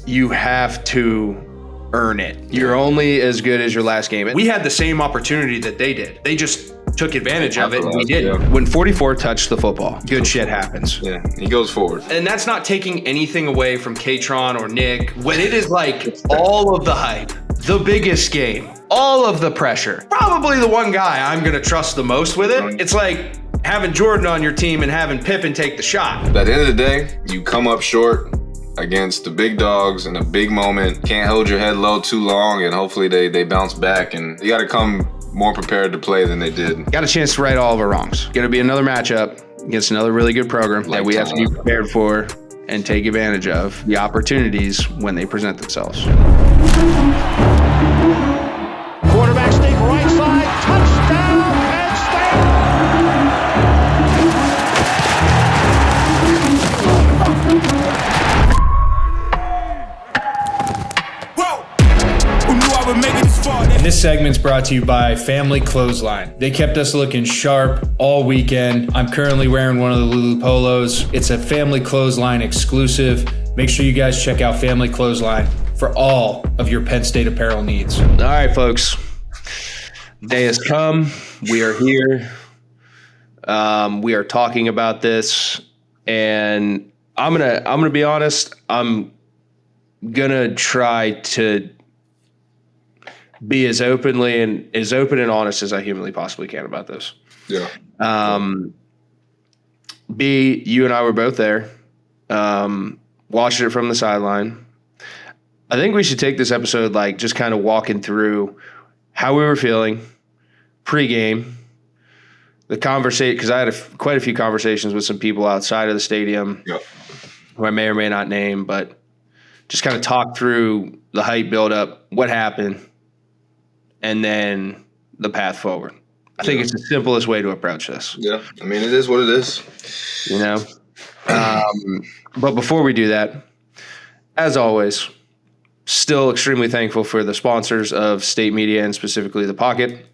you have to earn it. You're only as good as your last game. We had the same opportunity that they did. They just took advantage of it, and we didn't. Yeah. When 44 touched the football, good shit happens. Yeah, he goes forward. And that's not taking anything away from K-Tron or Nick. When it is like all of the hype, the biggest game, all of the pressure, probably the one guy I'm going to trust the most with it. It's like having Jordan on your team and having Pippen take the shot. At the end of the day, you come up short against the big dogs in a big moment. Can't hold your head low too long, and hopefully they bounce back. And you got to come more prepared to play than they did. Got a chance to right all of our wrongs. Going to be another matchup against another really good program that we have to be prepared for and take advantage of the opportunities when they present themselves. Quarterback sneak right side, touchdown, Penn State! Whoa! Who knew I would make it this far? This segment's brought to you by Family Clothesline. They kept us looking sharp all weekend. I'm currently wearing one of the Lulu Polos. It's a Family Clothesline exclusive. Make sure you guys check out Family Clothesline for all of your Penn State apparel needs. All right, folks. Day has come. We are here. We are talking about this, and I'm gonna be honest. I'm gonna try to be as open and honest as I humanly possibly can about this. Yeah. B, you and I were both there, watching it from the sideline. I think we should take this episode like just kind of walking through how we were feeling pre-game, the conversation, because I had quite a few conversations with some people outside of the stadium who I may or may not name, but just kind of talk through the hype buildup, what happened, and then the path forward. I think it's the simplest way to approach this. Yeah, I mean, it is what it is. You know? But before we do that, as always, still extremely thankful for the sponsors of State Media and specifically The Pocket,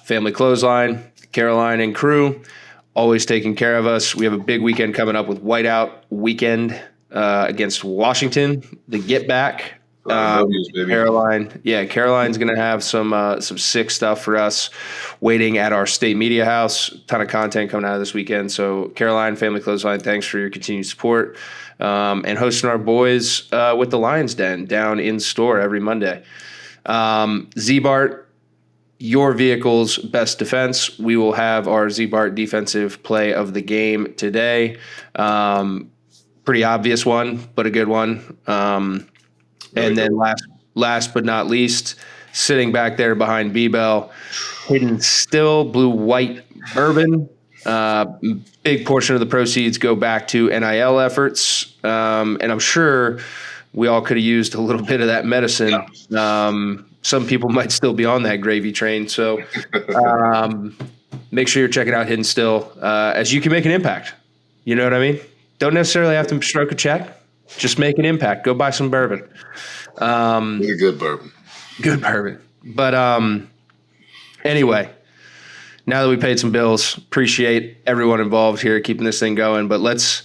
Family Clothesline, Caroline and crew, always taking care of us. We have a big weekend coming up with Whiteout Weekend against Washington, the Get Back. Caroline's going to have some sick stuff for us waiting at our State Media House. Ton of content coming out of this weekend. So Caroline, Family Clothesline, thanks for your continued support and hosting our boys with the Lions Den down in store every Monday. Ziebart, your vehicle's best defense. We will have our Ziebart defensive play of the game today. Pretty obvious one, but a good one. And then last but not least, sitting back there behind B-Bell, Hidden Still Blue White Bourbon. Big portion of the proceeds go back to NIL efforts. And I'm sure we all could have used a little bit of that medicine. Some people might still be on that gravy train. So make sure you're checking out Hidden Still as you can make an impact. You know what I mean? Don't necessarily have to stroke a check. Just make an impact. Go buy some bourbon. Really good bourbon. Good bourbon. But anyway, now that we paid some bills, appreciate everyone involved here keeping this thing going. But let's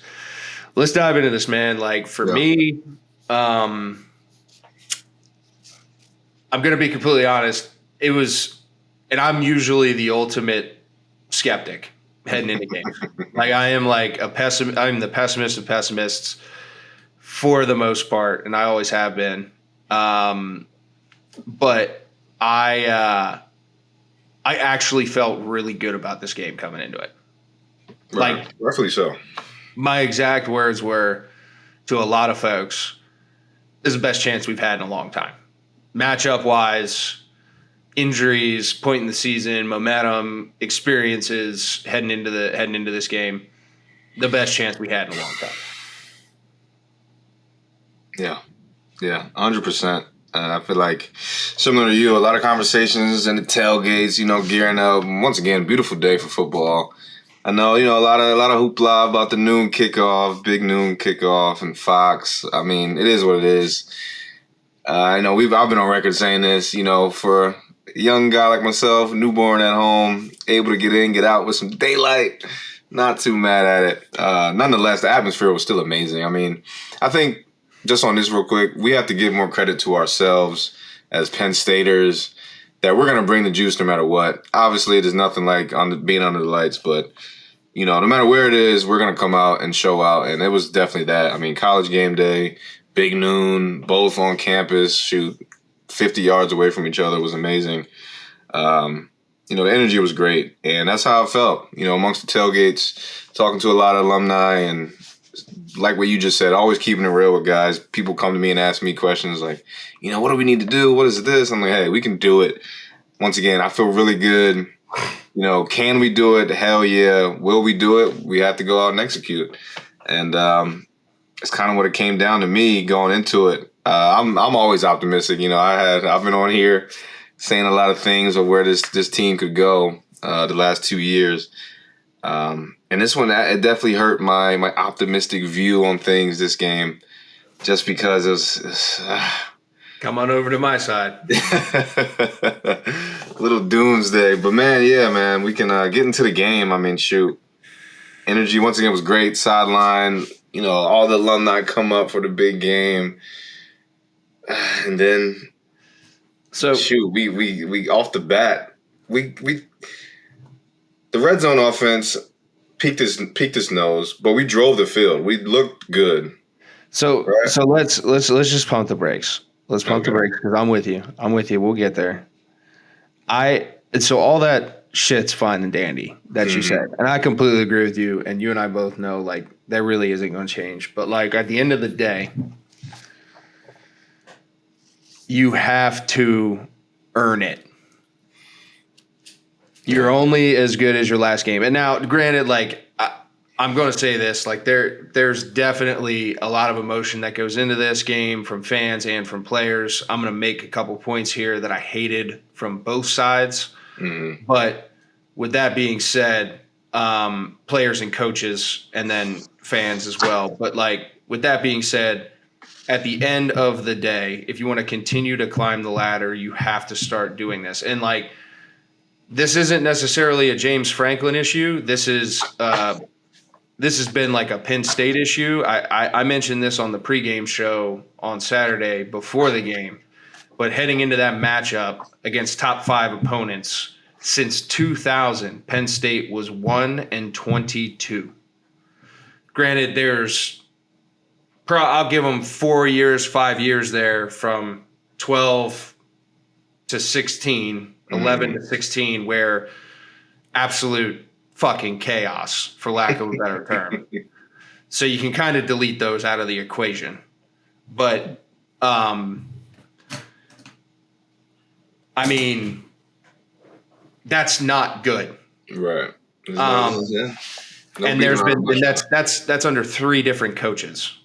dive into this, man. Like for me, I'm gonna be completely honest. It was, and I'm usually the ultimate skeptic heading into games. Like I am like I'm the pessimist of pessimists. For the most part, and I always have been. But I actually felt really good about this game coming into it. Right. Like, rightfully so. My exact words were to a lot of folks, this is the best chance we've had in a long time. Matchup-wise, injuries, point in the season, momentum, experiences heading into this game, the best chance we had in a long time. Yeah, 100%. I feel like, similar to you, a lot of conversations and the tailgates, gearing up. Once again, beautiful day for football. I know, a lot of hoopla about the noon kickoff, big noon kickoff, and Fox. I mean, it is what it is. I know I've been on record saying this, for a young guy like myself, newborn at home, able to get in, get out with some daylight. Not too mad at it. Nonetheless, the atmosphere was still amazing. I mean, I think just on this real quick, we have to give more credit to ourselves as Penn Staters that we're going to bring the juice no matter what. Obviously, there's nothing like being under the lights, but, no matter where it is, we're going to come out and show out. And it was definitely that. I mean, college game day, big noon, both on campus, 50 yards away from each other was amazing. The energy was great. And that's how it felt, amongst the tailgates, talking to a lot of alumni and like what you just said, always keeping it real with guys. People come to me and ask me questions like, what do we need to do? What is this? I'm like, hey, we can do it. Once again, I feel really good. Can we do it? Hell yeah. Will we do it? We have to go out and execute. And it's kind of what it came down to me going into it. I'm always optimistic. I've been on here saying a lot of things of where this team could go the last 2 years. And this one, it definitely hurt my optimistic view on things this game, just because it was. Come on over to my side. Little doomsday. But, man, we can get into the game. I mean, shoot. Energy, once again, was great. Sideline, all the alumni come up for the big game. And then, we off the bat, the red zone offense peaked his nose, but we drove the field. We looked good. So let's just pump the brakes. Let's pump the brakes because I'm with you. We'll get there. So all that shit's fine and dandy that you said, and I completely agree with you. And you and I both know like that really isn't going to change. But like at the end of the day, you have to earn it. You're only as good as your last game. And now, granted, like I'm going to say this, like there's definitely a lot of emotion that goes into this game from fans and from players. I'm going to make a couple points here that I hated from both sides. Mm-hmm. But with that being said, players and coaches and then fans as well. But like with that being said, at the end of the day, if you want to continue to climb the ladder, you have to start doing this. And like, this isn't necessarily a James Franklin issue. This has been like a Penn State issue. I mentioned this on the pregame show on Saturday before the game, but heading into that matchup against top 5 opponents since 2000, Penn State was 1-22. Granted, I'll give them 4 years, 5 years there from 12 to 16. 11 to 16, where absolute fucking chaos, for lack of a better term. So you can kind of delete those out of the equation. But, I mean, that's not good. Right. And that's under 3 different coaches.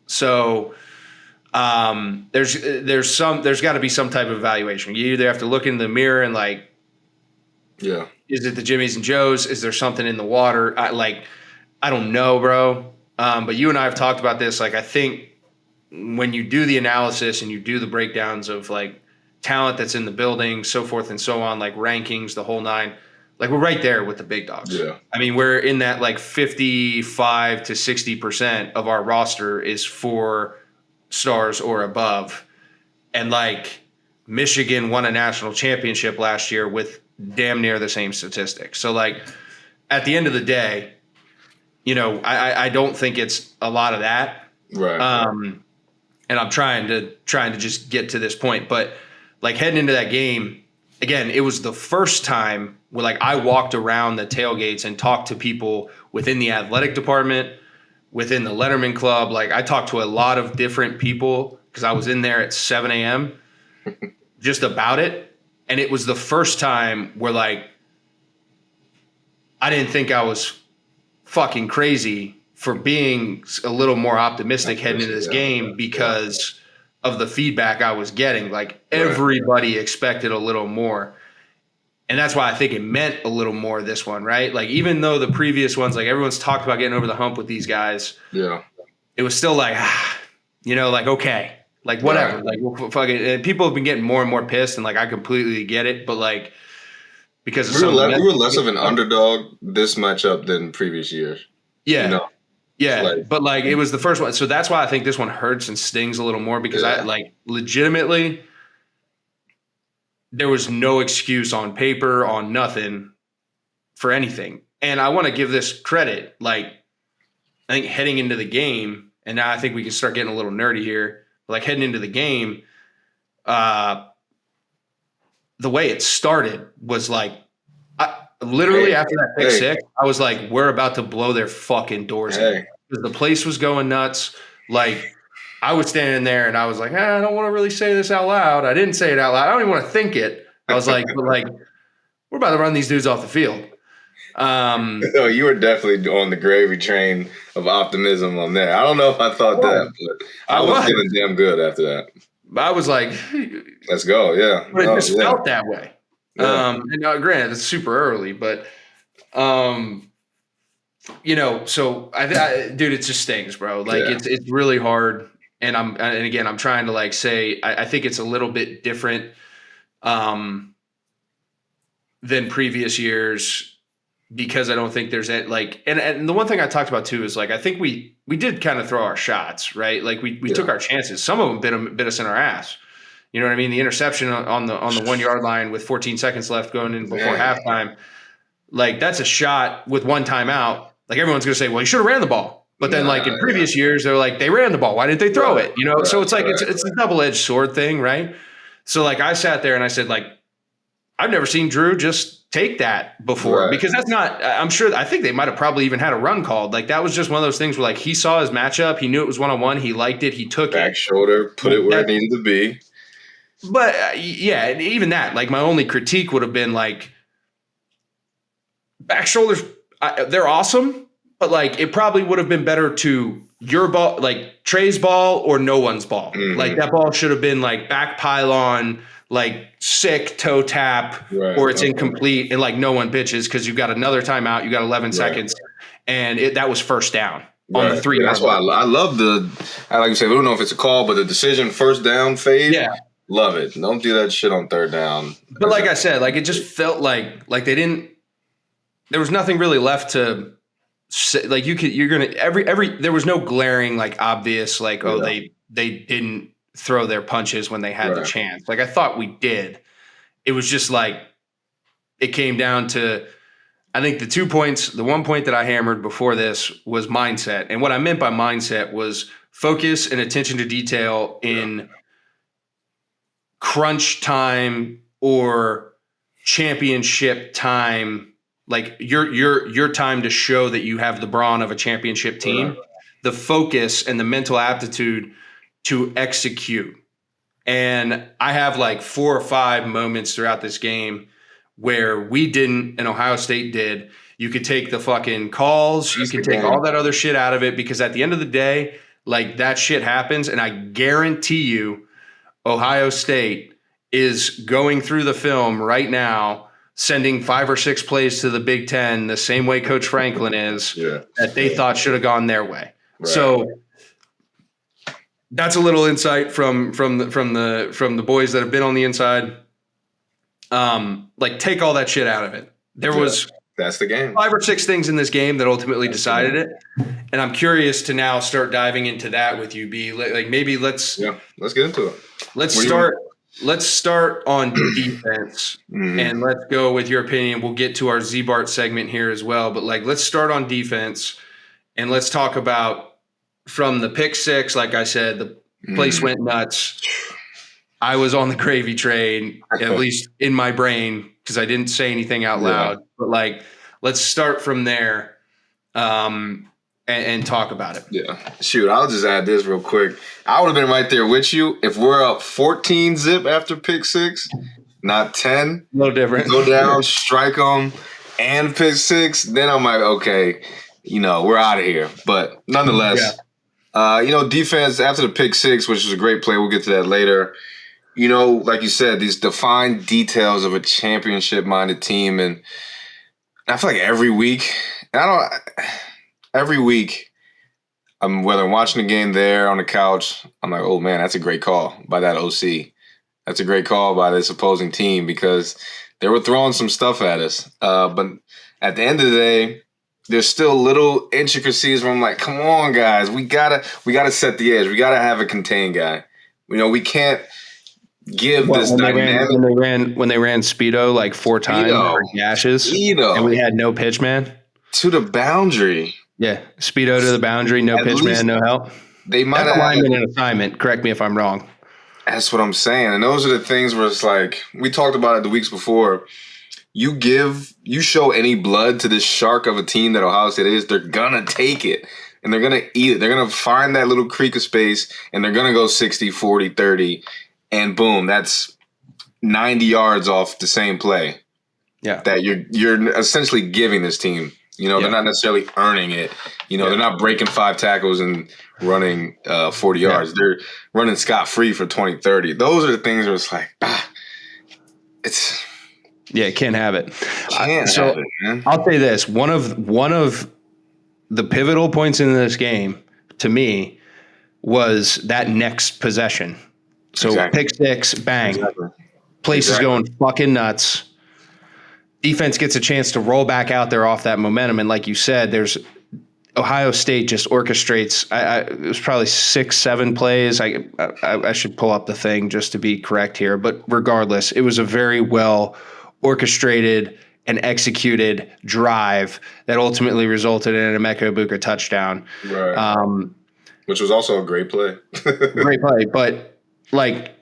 So there's got to be some type of evaluation. You either have to look in the mirror and like, yeah, is it the Jimmys and Joes? Is there something in the water? I don't know, bro. But you and I have talked about this. Like, I think when you do the analysis and you do the breakdowns of like talent that's in the building, so forth and so on, like rankings, the whole 9, like we're right there with the big dogs. Yeah. I mean, we're in that like 55 to 60% of our roster is 4 stars or above. And like Michigan won a national championship last year with damn near the same statistics. So like at the end of the day, I don't think it's a lot of that. Right. And I'm trying to just get to this point, but like heading into that game, again, it was the first time where like I walked around the tailgates and talked to people within the athletic department, within the Letterman Club. Like I talked to a lot of different people because I was in there at 7 a.m. just about it. And it was the first time where like I didn't think I was fucking crazy for being a little more optimistic heading into this game because of the feedback I was getting. Like everybody expected a little more. And that's why I think it meant a little more this one, right? Like even though the previous ones, like everyone's talked about getting over the hump with these guys. Yeah. It was still like, like, okay, like whatever. Like we'll fucking, and people have been getting more and more pissed and like I completely get it. But like, because we were less of an underdog this matchup than previous years. Yeah. Yeah, but like it was the first one. So that's why I think this one hurts and stings a little more because I like legitimately there was no excuse on paper, on nothing for anything. And I want to give this credit. Like, I think heading into the game, and now I think we can start getting a little nerdy here. Like heading into the game, the way it started was like, literally after that pick six, I was like, we're about to blow their fucking doors in. Because the place was going nuts. Like, I was standing there and I was like, I don't want to really say this out loud. I didn't say it out loud. I don't even want to think it. I was like, but like, we're about to run these dudes off the field. No, you were definitely on the gravy train of optimism on there. I don't know if I thought that, but I was feeling damn good after that. I was like, let's go. Yeah. But it just felt that way. Yeah. And granted, it's super early, but, you know, so dude, it just stings, bro. Like it's really hard. And again, I'm trying to like say, I think it's a little bit different, than previous years because I don't think there's like, and the one thing I talked about too is like, I think we did kind of throw our shots, right? Like we took our chances. Some of them bit us in our ass. You know what I mean? The interception on the 1 yard line with 14 seconds left going in before halftime, like that's a shot with one timeout. Like everyone's going to say, well, you should have ran the ball. But then like in previous years, they're like, they ran the ball. Why didn't they throw it? You know? So it's like, it's a double-edged sword thing. Right. So like I sat there and I said, like, I've never seen Drew just take that before because that's not, I think they might've probably even had a run called. Like that was just one of those things where like, he saw his matchup. He knew it was 1-on-1. He liked it. He took back shoulder, put it where it needed to be. But yeah, even that, like my only critique would have been like back shoulders. They're awesome, but like it probably would have been better to your ball, like Trey's ball or no one's ball. Mm-hmm. Like that ball should have been like back pylon, like sick toe tap, or it's incomplete and like no one pitches because you've got another timeout. You got 11 seconds, and that was first down on the 3 yard. That's why I love like you said, we don't know if it's a call, but the decision first down fade. Yeah. Love it. Don't do that shit on third down. But like I said, like it just felt like they didn't. There was nothing really left to say. Like there was no glaring like obvious like they didn't throw their punches when they had the chance. Like I thought we did. It was just like it came down to. I think the 2 points. The 1 point that I hammered before this was mindset, and what I meant by mindset was focus and attention to detail in. Crunch time or championship time, like your time to show that you have the brawn of a championship team, the focus and the mental aptitude to execute. And I have like 4 or 5 moments throughout this game where we didn't and Ohio State did. You could take the fucking calls, you can take all that other shit out of it because at the end of the day, like that shit happens. And I guarantee you, Ohio State is going through the film right now, sending 5 or 6 plays to the Big Ten the same way Coach Franklin is that they thought should have gone their way. Right. So that's a little insight from the boys that have been on the inside. Like take all that shit out of it. There was that's the game. 5 or 6 things in this game that ultimately decided it. And I'm curious to now start diving into that with you, B. Like maybe let's get into it. Let's start on defense and let's go with your opinion. We'll get to our Ziebart segment here as well, but like let's start on defense and let's talk about from the pick 6. Like I said, the place went nuts. I was on the gravy train, at least in my brain, because I didn't say anything out loud. But like, let's start from there and talk about it. Yeah. Shoot, I'll just add this real quick. I would have been right there with you if we're up 14 zip after pick 6, not 10. No different. Go down, strike them, and pick 6. Then I'm like, okay, we're out of here. But nonetheless, defense after the pick 6, which was a great play. We'll get to that later. Like you said, these defined details of a championship-minded team. And I feel like every week, whether I'm watching the game there on the couch, I'm like, oh, man, that's a great call by that OC. That's a great call by this opposing team because they were throwing some stuff at us. But at the end of the day, there's still little intricacies where I'm like, come on, guys, we gotta set the edge. We gotta have a contained guy. We can't give this dynamic. When they ran Speedo like 4 times for gashes, and we had no pitch man to the boundary. Yeah, Speedo to the boundary, no pitch man, no help. They might have alignment and assignment. Correct me if I'm wrong. That's what I'm saying, and those are the things where it's like we talked about it the weeks before. You show any blood to this shark of a team that Ohio State is, they're gonna take it and they're gonna eat it. They're gonna find that little creek of space and they're gonna go 60, 40, 30, and boom, that's 90 yards off the same play. Yeah, that you're essentially giving this team. They're not necessarily earning it. They're not breaking 5 tackles and running 40 yards. They're running scot-free for 20, 30. Those are the things where it's like, it's. Yeah, can't have it. Can't have it, man. I'll say this: one of the pivotal points in this game to me was that next possession. So pick 6, bang, place is going fucking nuts. Defense gets a chance to roll back out there off that momentum, and like you said, there's Ohio State just orchestrates. It was probably 6, 7 plays. I should pull up the thing just to be correct here, but regardless, it was a very well orchestrated and executed drive that ultimately resulted in a Emeka Egbuka touchdown. Right. Which was also a great play. Great play. But, like,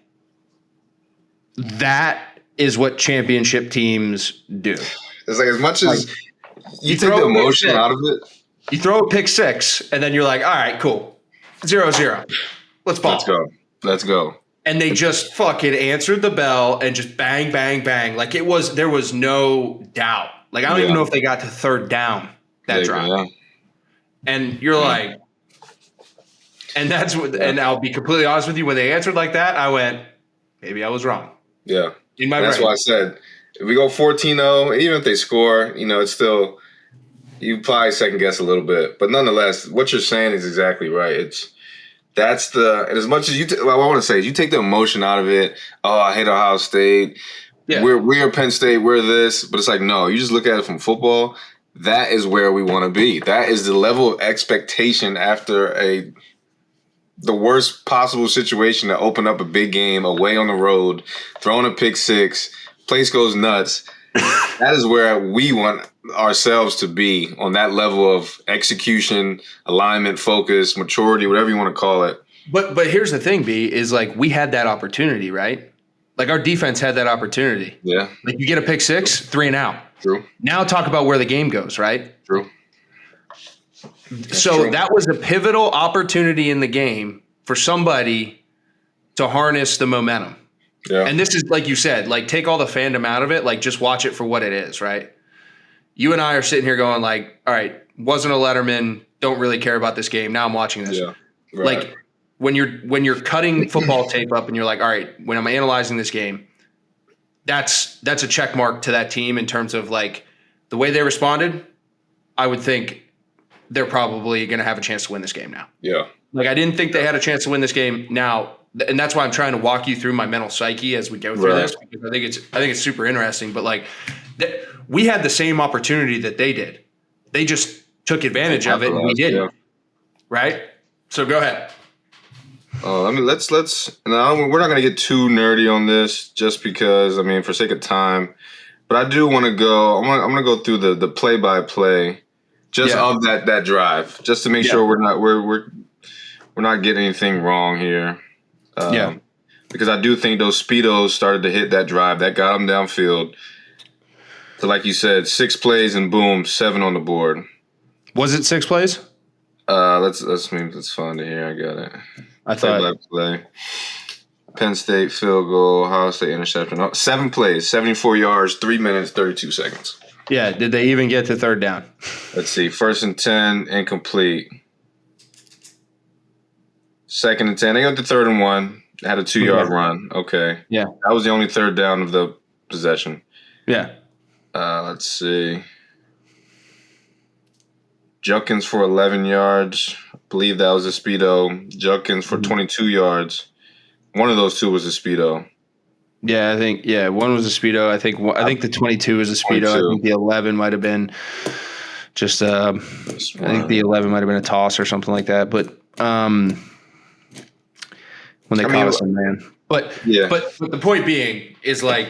that is what championship teams do. It's like as much as you take the emotion out of it. You throw a pick 6, and then you're like, all right, cool. 0-0. Let's ball. Let's go. And they just fucking answered the bell and just bang, bang, bang. Like there was no doubt. Like I don't even know if they got to 3rd down that drive. Yeah. And you're like, and that's what. And I'll be completely honest with you. When they answered like that, I went, maybe I was wrong. Yeah, in my that's brain. why I said if we go 14-0, even if they score, it's still you probably second guess a little bit. But nonetheless, what you're saying is exactly right. That's as much as what I want to say is you take the emotion out of it. Oh, I hate Ohio State. Yeah. We're Penn State. We're this. But it's like, no, you just look at it from football. That is where we want to be. That is the level of expectation after the worst possible situation to open up a big game away on the road, throwing a pick 6, place goes nuts. That is where we want ourselves to be on that level of execution, alignment, focus, maturity, whatever you want to call it. But here's the thing, B, is like we had that opportunity, right? Like our defense had that opportunity. Yeah. Like you get a pick 6, 3 and out. True. Now talk about where the game goes, right? True. So that was a pivotal opportunity in the game for somebody to harness the momentum. Yeah. And this is, like you said, like take all the fandom out of it, like just watch it for what it is, right? You and I are sitting here going like, all right, wasn't a Letterman, don't really care about this game. Now I'm watching this. Yeah. Right. Like when you're cutting football tape up and you're like, all right, when I'm analyzing this game, that's a check mark to that team in terms of like the way they responded. I would think they're probably going to have a chance to win this game now. Yeah. Like I didn't think they had a chance to win this game now. And that's why I'm trying to walk you through my mental psyche as we go through this, because I think it's super interesting. But like, we had the same opportunity that they did. They just took advantage of it, and we didn't. Yeah. Right? So go ahead. Let's. No, we're not going to get too nerdy on this, just because for sake of time. But I do want to go. I'm going to go through the play-by-play, of that drive, just to make sure we're not getting anything wrong here. Because I do think those Speedos started to hit that drive. That got them downfield. So like you said, 6 plays and boom, 7 on the board. Was it 6 plays? That's fun to hear. I got it. I thought. Play. Penn State field goal, Ohio State interception. 7 plays, 74 yards, 3 minutes, 32 seconds. Yeah, did they even get to 3rd down? Let's see. 1st and 10, incomplete. 2nd and 10. They got the 3rd and 1. Had a 2-yard run. Okay. Yeah. That was the only 3rd down of the possession. Yeah. Let's see. Junkins for 11 yards. I believe that was a Speedo. Junkins for 22 yards. One of those 2 was a Speedo. Yeah, I think one was a Speedo. I think the 22 was a Speedo. 22. I think the 11 might have been Just I think the 11 might have been a toss or something like that. But when they caught us in man. But the point being is like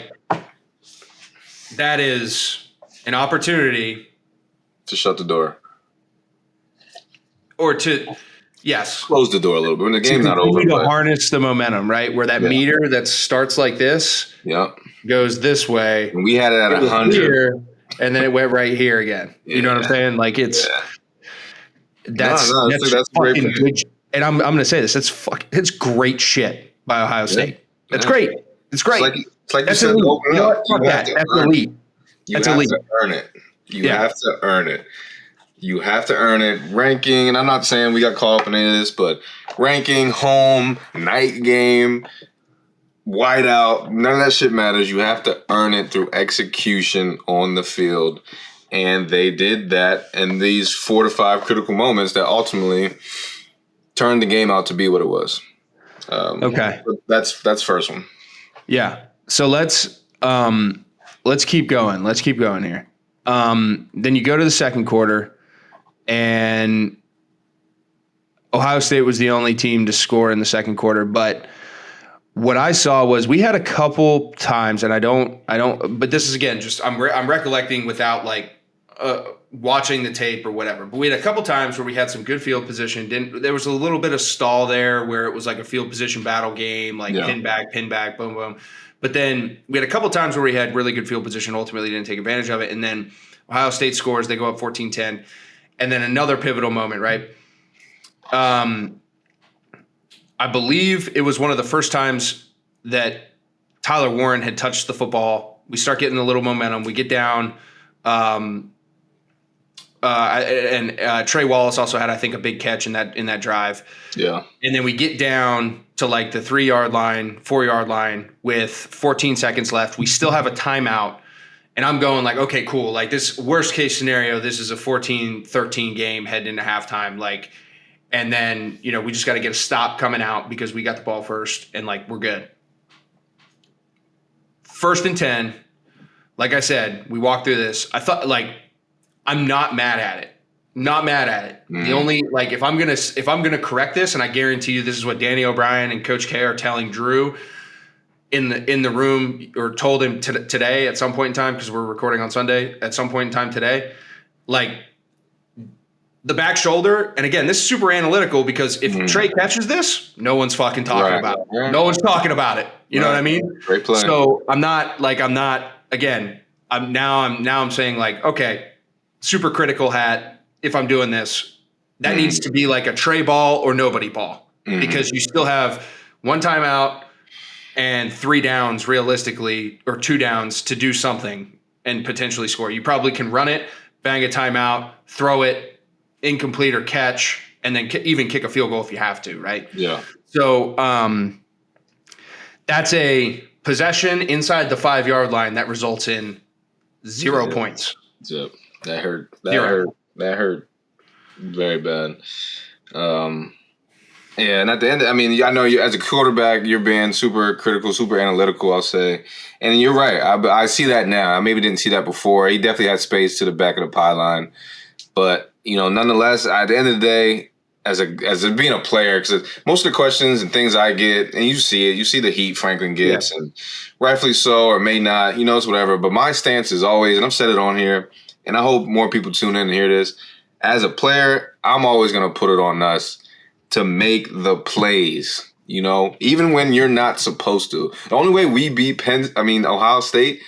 that is an opportunity to shut the door. Or to close the door a little bit when the game's not over. To harness the momentum, right? Where that meter that starts like this goes this way. And we had it at 100. And then it went right here again. You know what I'm saying? Like it's that's great. Good. And I'm going to say this. It's great shit by Ohio State. That's great. It's great. It's like that's you said, elite. open up. That's elite. That's elite. To earn it. You have to earn it. You have to earn it. Ranking, and I'm not saying we got caught up in any of this, but ranking, home, night game, whiteout, none of that shit matters. You have to earn it through execution on the field. And they did that in these 4 to 5 critical moments that ultimately turned the game out to be what it was. Okay. That's first one. Yeah. So let's keep going. Let's keep going here. Then you go to the second quarter. And Ohio State was the only team to score in the second quarter. But what I saw was we had a couple times, and I don't. But this is again just I'm recollecting without like watching the tape or whatever. But we had a couple times where we had some good field position. There was a little bit of stall there where it was like a field position battle game, like pin back, boom, boom. But then we had a couple times where we had really good field position. Ultimately, didn't take advantage of it. And then Ohio State scores. They go up 14-10. And then another pivotal moment, right? I believe it was one of the first times that Tyler Warren had touched the football. We start getting a little momentum. We get down. And Trey Wallace also had, I think, a big catch in that drive. Yeah. And then we get down to like the 3-yard line, 4-yard line with 14 seconds left. We still have a timeout. And I'm going like, okay, cool. Like this worst case scenario, this is a 14-13 game heading into halftime. Like, and then, we just got to get a stop coming out because we got the ball first and like, we're good. 1st and 10, like I said, we walked through this. I thought like, I'm not mad at it. Not mad at it. The only like, if I'm going to correct this, and I guarantee you this is what Danny O'Brien and Coach K are telling Drew in the room, or told him today at some point in time, because we're recording on Sunday, at some point in time today, like the back shoulder. And again, this is super analytical because if Trey catches this, no one's fucking talking about it. Right. No one's talking about it. You know what I mean? Great play. So I'm not again, I'm saying like, okay, super critical hat. If I'm doing this, that needs to be like a Trey ball or nobody ball, because you still have one timeout and 3 downs realistically, or 2 downs to do something and potentially score. You probably can run it, bang a timeout, throw it, incomplete or catch, and then even kick a field goal if you have to, right? Yeah. So that's a possession inside the 5-yard line that results in 0 points. Yep. That hurt. That hurt very bad. Yeah, and at the end, I mean, I know you as a quarterback, you're being super critical, super analytical, I'll say. And you're right. I see that now. I maybe didn't see that before. He definitely had space to the back of the pylon. But, nonetheless, at the end of the day, as being a player, because most of the questions and things I get, and you see the heat Franklin gets, and rightfully so, or may not, it's whatever. But my stance is always, and I've said it on here, and I hope more people tune in and hear this, as a player, I'm always going to put it on us to make the plays, even when you're not supposed to. The only way we beat Ohio State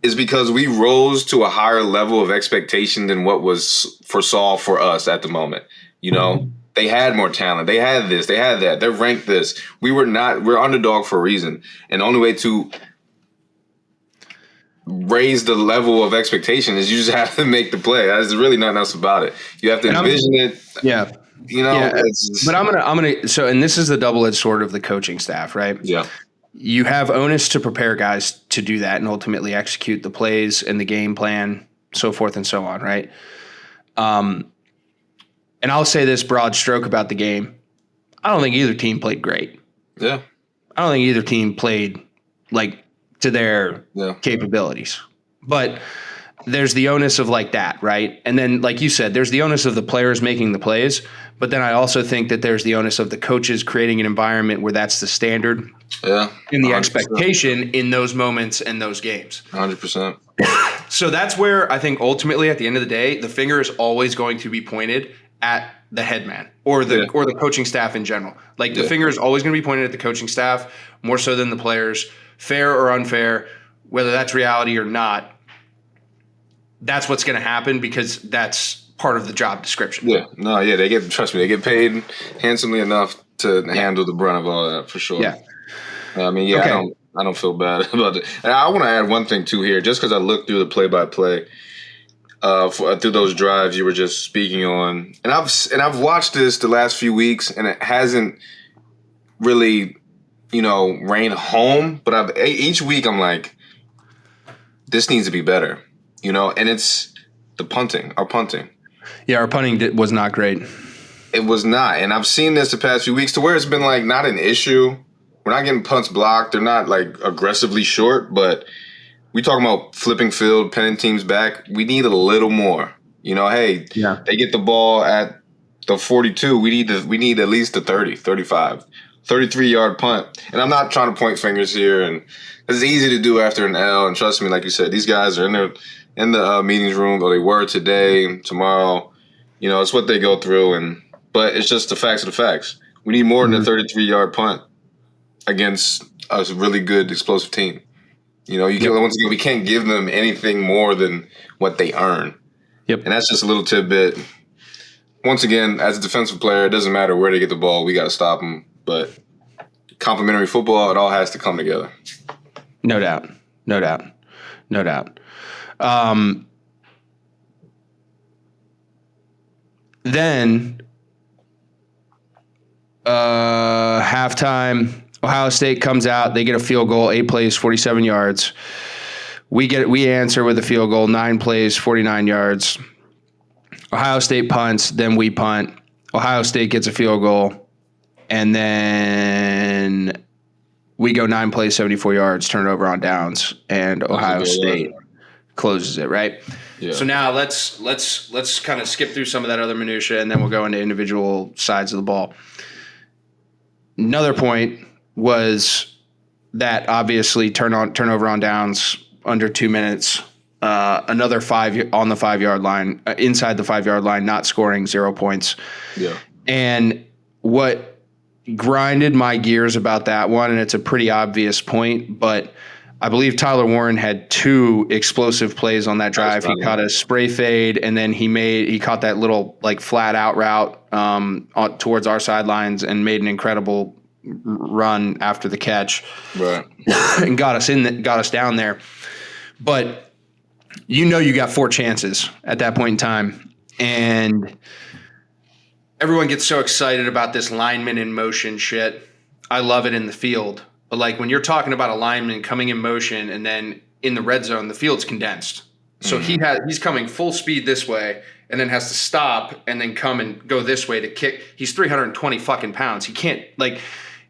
is because we rose to a higher level of expectation than what was foresaw for us at the moment. They had more talent. They had this. They had that. They're ranked this. We're underdog for a reason. And the only way to raise the level of expectation is you just have to make the play. There's really nothing else about it. You have to envision it. Yeah. But I'm gonna. So, and this is the double-edged sword of the coaching staff, right? Yeah. You have onus to prepare guys to do that and ultimately execute the plays and the game plan, so forth and so on, right? And I'll say this broad stroke about the game. I don't think either team played great. Yeah. I don't think either team played like to their capabilities. But there's the onus of like that, right? And then, like you said, there's the onus of the players making the plays. But then I also think that there's the onus of the coaches creating an environment where that's the standard Yeah. and the 100%. expectation in those moments and those games. 100%. So that's where I think ultimately at the end of the day, the finger is always going to be pointed at the head man or the coaching staff in general. Like the finger is always going to be pointed at the coaching staff more so than the players, fair or unfair, whether that's reality or not. That's what's going to happen because that's part of the job description. Yeah. No, yeah, they get paid handsomely enough to handle the brunt of all that for sure. Yeah. I mean, yeah, Okay. I don't feel bad about it. And I want to add one thing too here, just because I looked through the play-by-play through those drives you were just speaking on, and I've watched this the last few weeks, and it hasn't really, rained home. But each week I'm like, this needs to be better, and it's our punting. Yeah, our punting was not great. It was not, and I've seen this the past few weeks to where it's been like not an issue. We're not getting punts blocked. They're not like aggressively short, but we talking about flipping field, pinning teams back. We need a little more. They get the ball at the 42. We need at least the 30, 35, 33-yard punt. And I'm not trying to point fingers here, and it's easy to do after an L. And trust me, like you said, these guys are in the meetings room, or they were today, tomorrow. It's what they go through, but it's just the facts of the facts. We need more than a 33-yard punt against a really good explosive team. Once again, we can't give them anything more than what they earn. Yep. And that's just a little tidbit. Once again, as a defensive player, it doesn't matter where they get the ball. We got to stop them. But complimentary football, it all has to come together. No doubt. Then halftime, Ohio State comes out. They get a field goal, 8 plays, 47 yards. We answer with a field goal, 9 plays, 49 yards. Ohio State punts, then we punt. Ohio State gets a field goal, and then we go 9 plays, 74 yards, turnover on downs, and Ohio State closes it, right? Yeah. So now let's kind of skip through some of that other minutia, and then we'll go into individual sides of the ball. Another point was that obviously turnover on downs under 2 minutes, another 5 on the 5-yard line, inside the 5-yard line, not scoring, 0 points. Yeah. And what grinded my gears about that one, and it's a pretty obvious point, but I believe Tyler Warren had 2 explosive plays on that drive. He caught a spray fade, and then he caught that little like flat out route towards our sidelines and made an incredible run after the catch, right, and got us down there. But you got 4 chances at that point in time, and everyone gets so excited about this lineman in motion shit. I love it in the field. But like when you're talking about a lineman coming in motion and then in the red zone, the field's condensed. So he's coming full speed this way and then has to stop and then come and go this way to kick. He's 320 fucking pounds. He can't like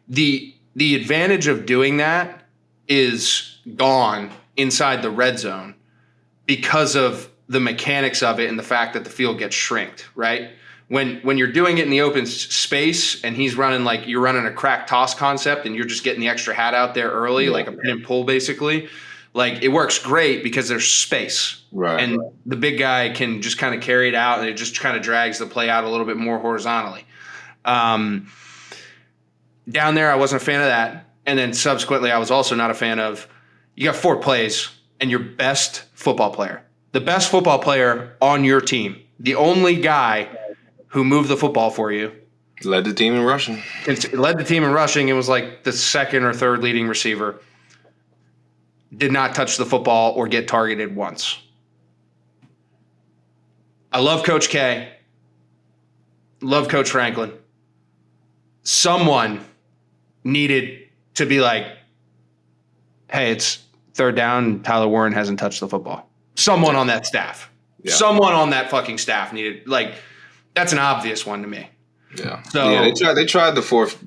the advantage of doing that is gone inside the red zone because of the mechanics of it and the fact that the field gets shrinked, right? When you're doing it in the open space and he's running like you're running a crack toss concept and you're just getting the extra hat out there early, like a pin and pull basically, like it works great because there's space. Right. And the big guy can just kind of carry it out and it just kind of drags the play out a little bit more horizontally. Down there, I wasn't a fan of that. And then subsequently, I was also not a fan of you got 4 plays and your best football player, the best football player on your team, the only guy who moved the football for you. Led the team in rushing. Led the team in rushing. It was like the 2nd or 3rd leading receiver. Did not touch the football or get targeted once. I love Coach K. Love Coach Franklin. Someone needed to be like, hey, it's 3rd down. Tyler Warren hasn't touched the football. Someone on that staff. Yeah. Someone on that fucking staff needed, like, that's an obvious one to me. Yeah. So they tried the fourth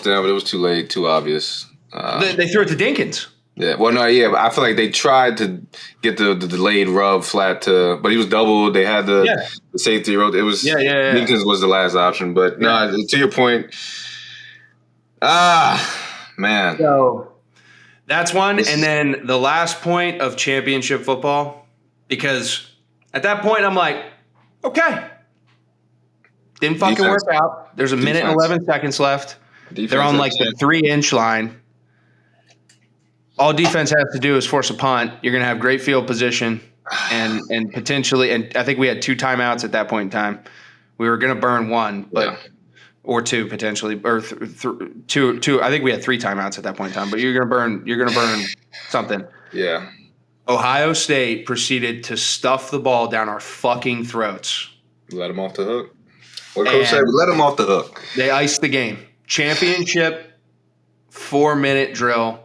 down, but it was too late, too obvious. They threw it to Dinkins. Yeah, well, no, yeah, but I feel like they tried to get the delayed rub flat but he was doubled. They had the safety road. It was Jenkins was the last option, but no, to your point, man. So that's one, and then the last point of championship football, because at that point I'm like, okay, didn't fucking work out. There's a minute and 11 seconds left. They're on like the 3-inch line. All defense has to do is force a punt. You're going to have great field position and potentially, and I think we had 2 timeouts at that point in time. We were going to burn 1, or 2 potentially, or 2. I think we had 3 timeouts at that point in time. But you're going to burn something. Yeah. Ohio State proceeded to stuff the ball down our fucking throats. Let them off the hook. What coach said? Let them off the hook. They iced the game. Championship 4-minute drill.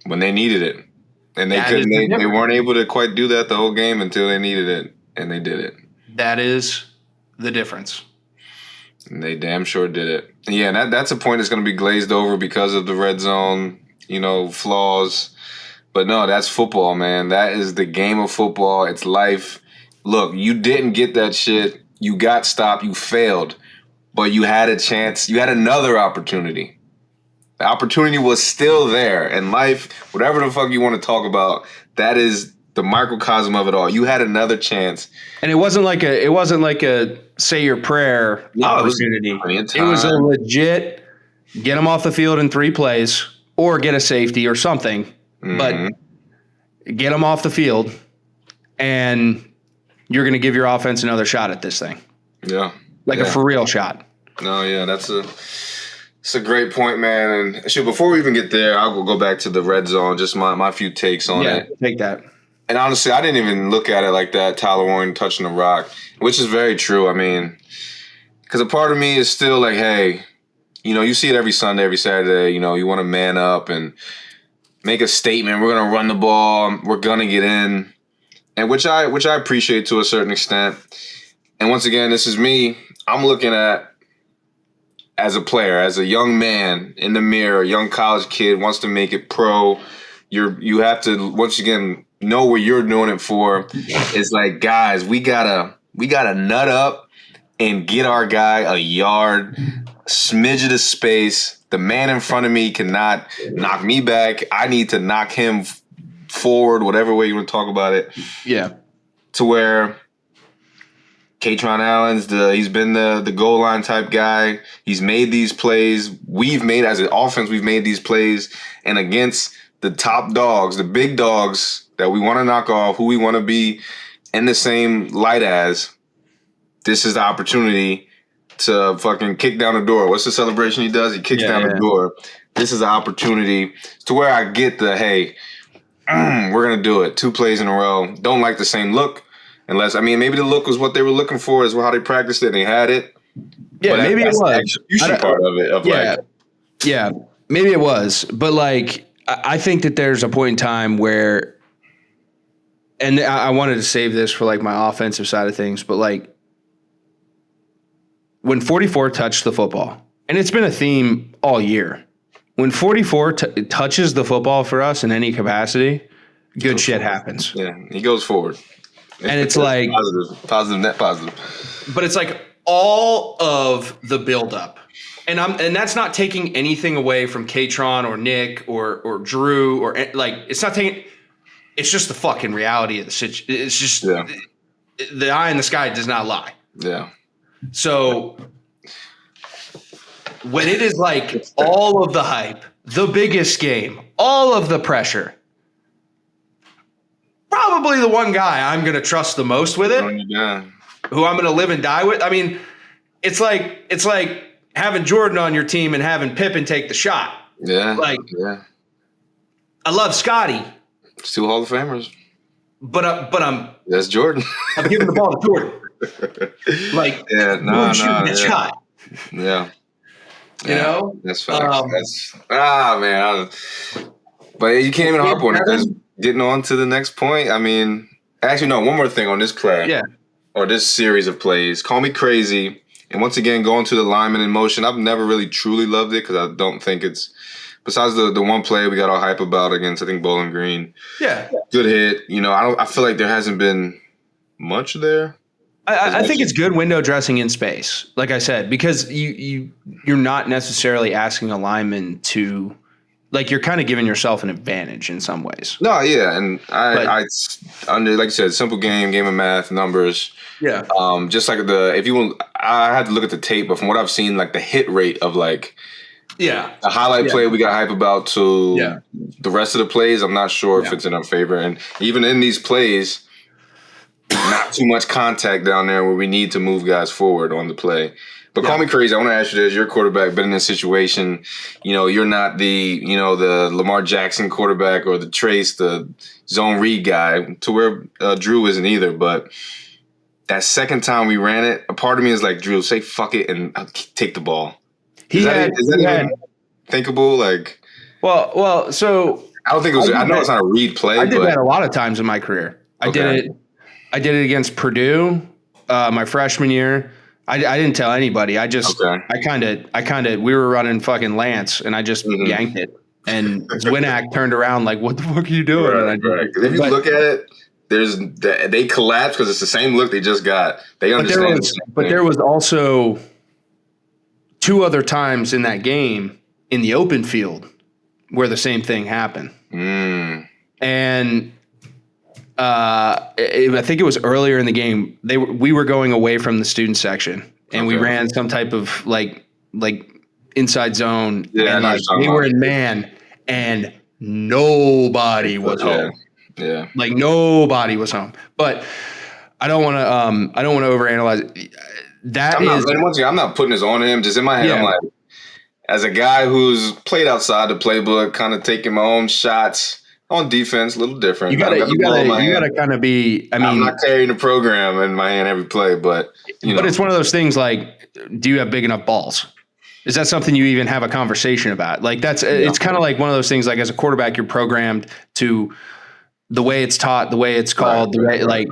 When they needed it. And they couldn't. They weren't able to quite do that the whole game until they needed it, and they did it. That is the difference. And they damn sure did it. Yeah, and that's a point that's going to be glazed over because of the red zone, flaws. But no, that's football, man. That is the game of football. It's life. Look, you didn't get that shit. You got stopped. You failed. But you had a chance. You had another opportunity. The opportunity was still there. And life, whatever the fuck you want to talk about, that is the microcosm of it all. You had another chance. And it wasn't like a say your prayer opportunity. It was a legit get them off the field in 3 plays or get a safety or something. Mm-hmm. But get them off the field and you're going to give your offense another shot at this thing. Yeah. A for real shot. No, yeah, it's a great point, man. And before we even get there, I'll go back to the red zone, just my few takes on it. Yeah, take that. And honestly, I didn't even look at it like that, Tyler Warren touching the rock, which is very true. I mean, because a part of me is still like, hey, you see it every Sunday, every Saturday, you want to man up and make a statement. We're going to run the ball. We're going to get in. And which I appreciate to a certain extent. And once again, this is me. I'm looking at, as a player, as a young man in the mirror, a young college kid wants to make it pro. You have to once again know what you're doing it for. It's like, guys, we gotta nut up and get our guy a yard, smidge of space. The man in front of me cannot knock me back. I need to knock him forward, whatever way you want to talk about it. Yeah. To where Katron Allen's he's been the goal line type guy. He's made these plays. We've made, as an offense, we've made these plays. And against the top dogs, the big dogs that we want to knock off, who we want to be in the same light as, this is the opportunity to fucking kick down the door. What's the celebration he does? He kicks down the door. This is the opportunity to where I get the, hey, we're going to do it. 2 plays in a row. Don't like the same look. Unless, maybe the look was what they were looking for, is how they practiced it and they had it. Yeah, maybe it was. The execution part of it. Yeah, maybe it was. But, I think that there's a point in time where, and I wanted to save this for, my offensive side of things, but, when 44 touched the football, and it's been a theme all year, when 44 touches the football for us in any capacity, good shit happens. Yeah, he goes forward. And it's like positive, net positive. But it's like all of the buildup, and that's not taking anything away from Katron or Nick or Drew or it's not taking. It's just the fucking reality of the situation. It's just the eye in the sky does not lie. Yeah. So when it is all of the hype, the biggest game, all of the pressure. Probably the one guy I'm going to trust the most with it, who I'm going to live and die with. It's like having Jordan on your team and having Pippen take the shot. Yeah. I love Scotty. It's 2 Hall of Famers. But I'm. That's Jordan. I'm giving the ball to Jordan. That shot. Yeah. You know? That's facts. But you can't even harp on it. Getting on to the next point, actually, no, one more thing on this play. Yeah. Or this series of plays. Call me crazy. And once again, going to the lineman in motion. I've never really truly loved it because I don't think it's besides the one play we got all hype about against, I think, Bowling Green. Yeah. Good hit. I feel like there hasn't been much there. I think it's good window dressing in space, like I said, because you're not necessarily asking a lineman to, like, you're kind of giving yourself an advantage in some ways. No, yeah, and I under, like you said, simple game of math, numbers. Yeah. Just like I had to look at the tape, but from what I've seen, like the hit rate of like the highlight play we got hype about to the rest of the plays, I'm not sure if it's in our favor. And even in these plays, not too much contact down there where we need to move guys forward on the play. But call me crazy. I want to ask you this. You're a quarterback, been in this situation. You're not the Lamar Jackson quarterback or the Trace, the zone read guy, to where Drew isn't either. But that second time we ran it, a part of me is like, Drew, say fuck it and take the ball. Is that even thinkable? Like, well, so I don't think it was. I know it's not a read play. I did that a lot of times in my career. I did it against Purdue my freshman year. I didn't tell anybody. I kind of we were running fucking Lance and I just yanked it. And Winak turned around like, what the fuck are you doing? Right. If you look at it, they collapse because it's the same look they just got. They understand. But there was also 2 other times in that game in the open field where the same thing happened. And I think it was earlier in the game. We were going away from the student section, and we ran some type of like inside zone. Yeah, and they were in man, and nobody was home. Yeah, like nobody was home. But I don't want to overanalyze it. I'm not putting this on him. Just in my head, I'm like, as a guy who's played outside the playbook, kind of taking my own shots. On defense, a little different. You gotta kind of be. I mean, I'm not carrying the program in my hand every play, but but it's one of those things. Like, do you have big enough balls? Is that something you even have a conversation about? Like, it's kind of like one of those things. Like, as a quarterback, you're programmed to the way it's taught, the way it's called, the way like.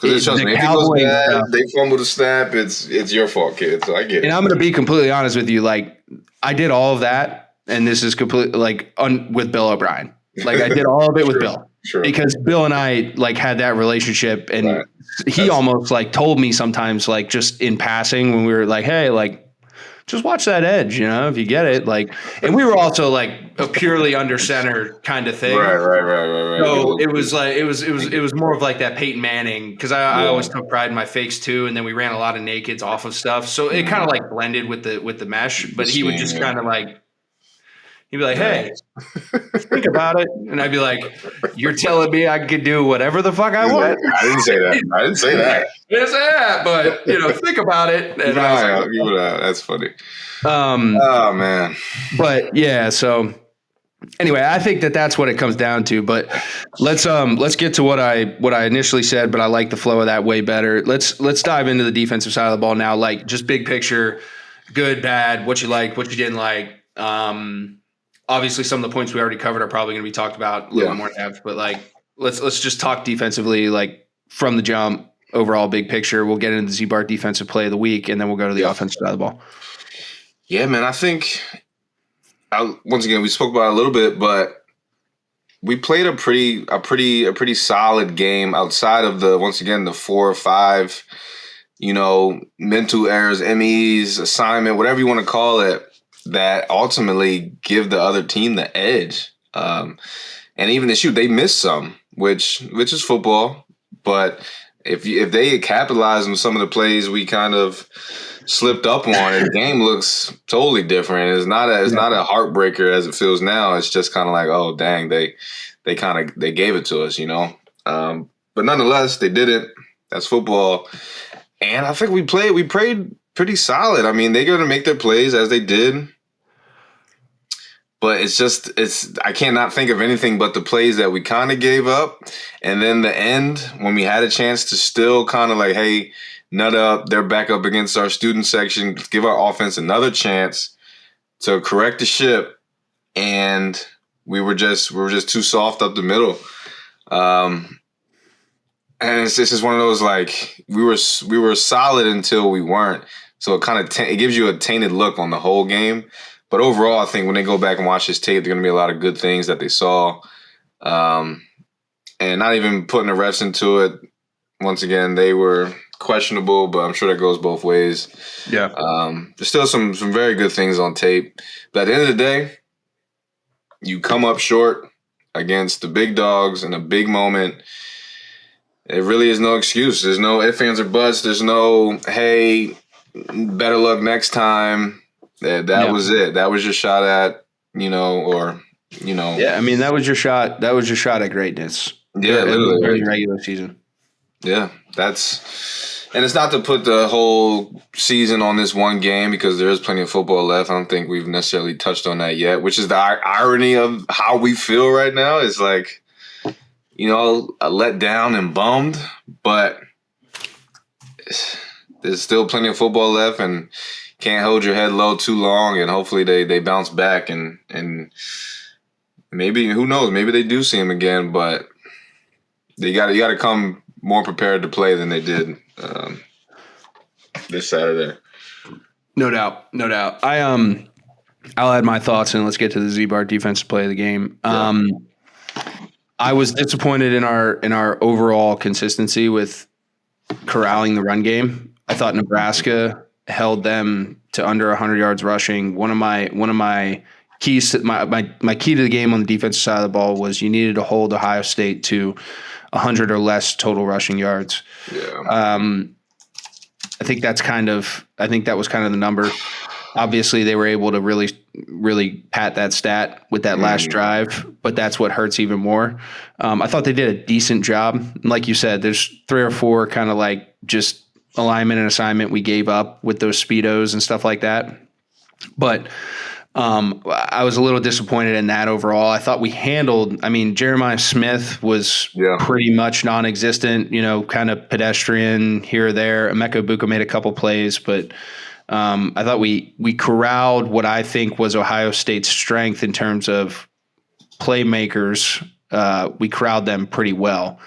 Because if it goes bad, they fumble the snap. It's your fault, kid. So I get it. And I'm going to be completely honest with you. Like, I did all of that, and this is completely with Bill O'Brien. Like I did all of it with Bill because Bill and I like had that relationship, and he almost like told me sometimes like just in passing when we were like, hey, like just watch that edge, if you get it. Like, and we were also like a purely under center kind of thing. Right. So it was like it was more of like that Peyton Manning because I always took pride in my fakes too, and then we ran a lot of nakeds off of stuff. So it kind of like blended with the mesh, but he would just kind of like. He'd be like, hey, think about it. And I'd be like, you're telling me I could do whatever the fuck I want? I didn't say that. I didn't say that, but, think about it. And that's funny. Oh, man. But, yeah, so anyway, I think that's what it comes down to. But let's get to what I initially said, but I like the flow of that way better. Let's dive into the defensive side of the ball now, like just big picture, good, bad, what you liked, what you didn't like. Obviously, some of the points we already covered are probably going to be talked about a little more depth, but like let's just talk defensively, like from the jump, overall big picture. We'll get into the Ziebart defensive play of the week, and then we'll go to the offensive side of the ball. Yeah, man, I think once again we spoke about it a little bit, but we played a pretty solid game outside of the 4 or 5, mental errors, MEs, assignment, whatever you want to call it. That ultimately give the other team the edge. And even the shoot, they missed some, which is football. But if they had capitalized on some of the plays we kind of slipped up on, and the game looks totally different. It's not a heartbreaker as it feels now. It's just kind of like, oh dang, they gave it to us, But nonetheless, they did it. That's football. And I think we played pretty solid. I mean, they're going to make their plays as they did. But I cannot think of anything but the plays that we kind of gave up. And then the end, when we had a chance to still kind of like, hey, nut up, they're back up against our student section, give our offense another chance to correct the ship. And we were just too soft up the middle. And it's just one of those, like, we were solid until we weren't. So it kind of it gives you a tainted look on the whole game. But overall, I think when they go back and watch his tape, there are going to be a lot of good things that they saw. And not even putting the refs into it. Once again, they were questionable, but I'm sure that goes both ways. Yeah. There's still some very good things on tape. But at the end of the day, you come up short against the big dogs in a big moment. It really is no excuse. There's no ifs, ands, or buts. There's no, hey, better luck next time. That was it. That was your shot at, Yeah, I mean, that was your shot. That was your shot at greatness. Yeah, literally. During the regular season. Yeah, and it's not to put the whole season on this one game because there is plenty of football left. I don't think we've necessarily touched on that yet, which is the irony of how we feel right now. It's like, let down and bummed, but there's still plenty of football left and can't hold your head low too long, and hopefully they bounce back and maybe, who knows, maybe they do see him again, but you got to come more prepared to play than they did this Saturday. No doubt. I'll add my thoughts and let's get to the Ziebart defensive play of the game. I was disappointed in our overall consistency with corralling the run game. I thought Nebraska held them to under 100 yards rushing. One of my keys to my key to the game on the defensive side of the ball was you needed to hold Ohio State to 100 or less total rushing yards. Yeah. I think that was kind of the number. Obviously, they were able to really, really pat that stat with that last drive, but that's what hurts even more. I thought they did a decent job. Like you said, there's 3 or 4 kind of like just alignment and assignment we gave up with those speedos and stuff like that. But I was a little disappointed in that overall. I thought we handled, Jeremiah Smith was pretty much non-existent, kind of pedestrian here or there. Emeka Buka made a couple plays, but I thought we corralled what I think was Ohio State's strength in terms of playmakers. We corralled them pretty well.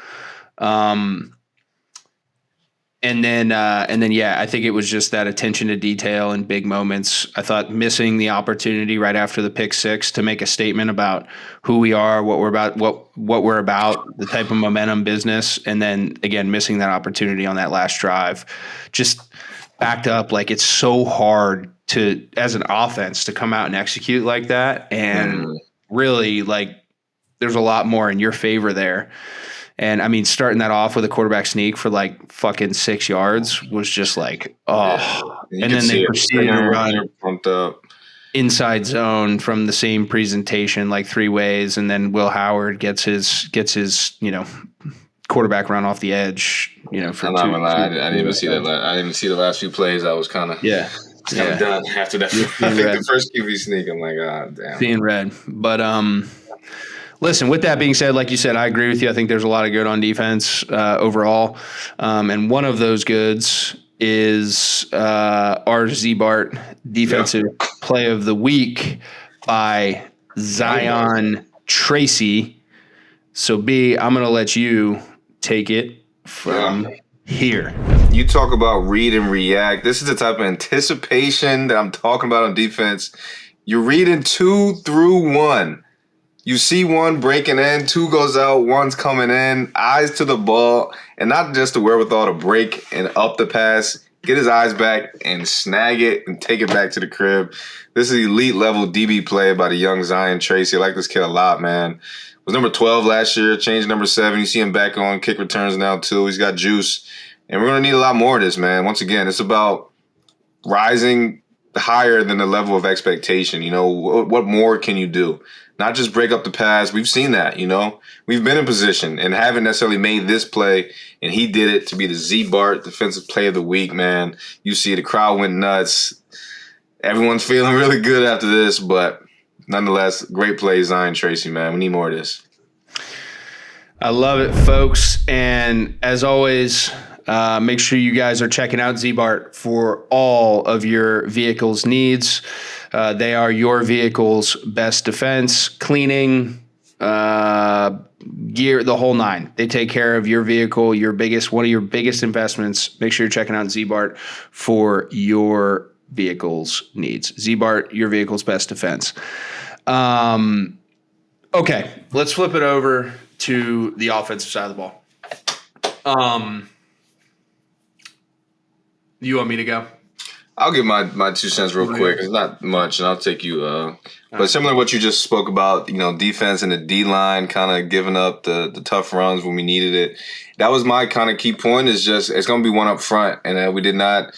And then, I think it was just that attention to detail and big moments. I thought missing the opportunity right after the pick 6 to make a statement about who we are, what we're about, the type of momentum business, and then again missing that opportunity on that last drive, just backed up. Like, it's so hard to, as an offense, to come out and execute like that, and really, like, there's a lot more in your favor there. And starting that off with a quarterback sneak for like fucking 6 yards was just like, oh. Yeah. And then they proceeded to run pumped up inside zone from the same presentation like 3 ways, and then Will Howard gets his quarterback run off the edge. For I'm not gonna lie, I didn't even see that. I didn't even see the last few plays. I was kind of done after that. I think the first QB sneak, I'm like, damn, seeing red. But listen, with that being said, like you said, I agree with you. I think there's a lot of good on defense overall. And one of those goods is our Ziebart defensive play of the week by Zion Tracy. So, B, I'm going to let you take it from here. You talk about read and react. This is the type of anticipation that I'm talking about on defense. You're reading 2 through 1. You see one breaking in, 2 goes out, 1's coming in, eyes to the ball, and not just the wherewithal to break and up the pass, get his eyes back and snag it and take it back to the crib. This is elite level DB play by the young Zion Tracy. I like this kid a lot, man. Was number 12 last year, changed number 7. You see him back on kick returns now too. He's got juice. And we're going to need a lot more of this, man. Once again, it's about rising higher than the level of expectation. What more can you do? Not just break up the pass. We've seen that, We've been in position and haven't necessarily made this play, and he did it to be the Ziebart defensive play of the week, man. You see the crowd went nuts. Everyone's feeling really good after this, but nonetheless, great play, Zion Tracy, man. We need more of this. I love it, folks. And as always, make sure you guys are checking out Ziebart for all of your vehicle's needs. They are your vehicle's best defense, cleaning, gear, the whole 9. They take care of your vehicle, one of your biggest investments. Make sure you're checking out Ziebart for your vehicle's needs. Ziebart, your vehicle's best defense. Okay, let's flip it over to the offensive side of the ball. You want me to go? I'll give my 2 cents real quick. It's not much, and I'll take you. But similar to what you just spoke about, defense and the D-line kind of giving up the tough runs when we needed it. That was my kind of key point is just it's going to be one up front. And we did not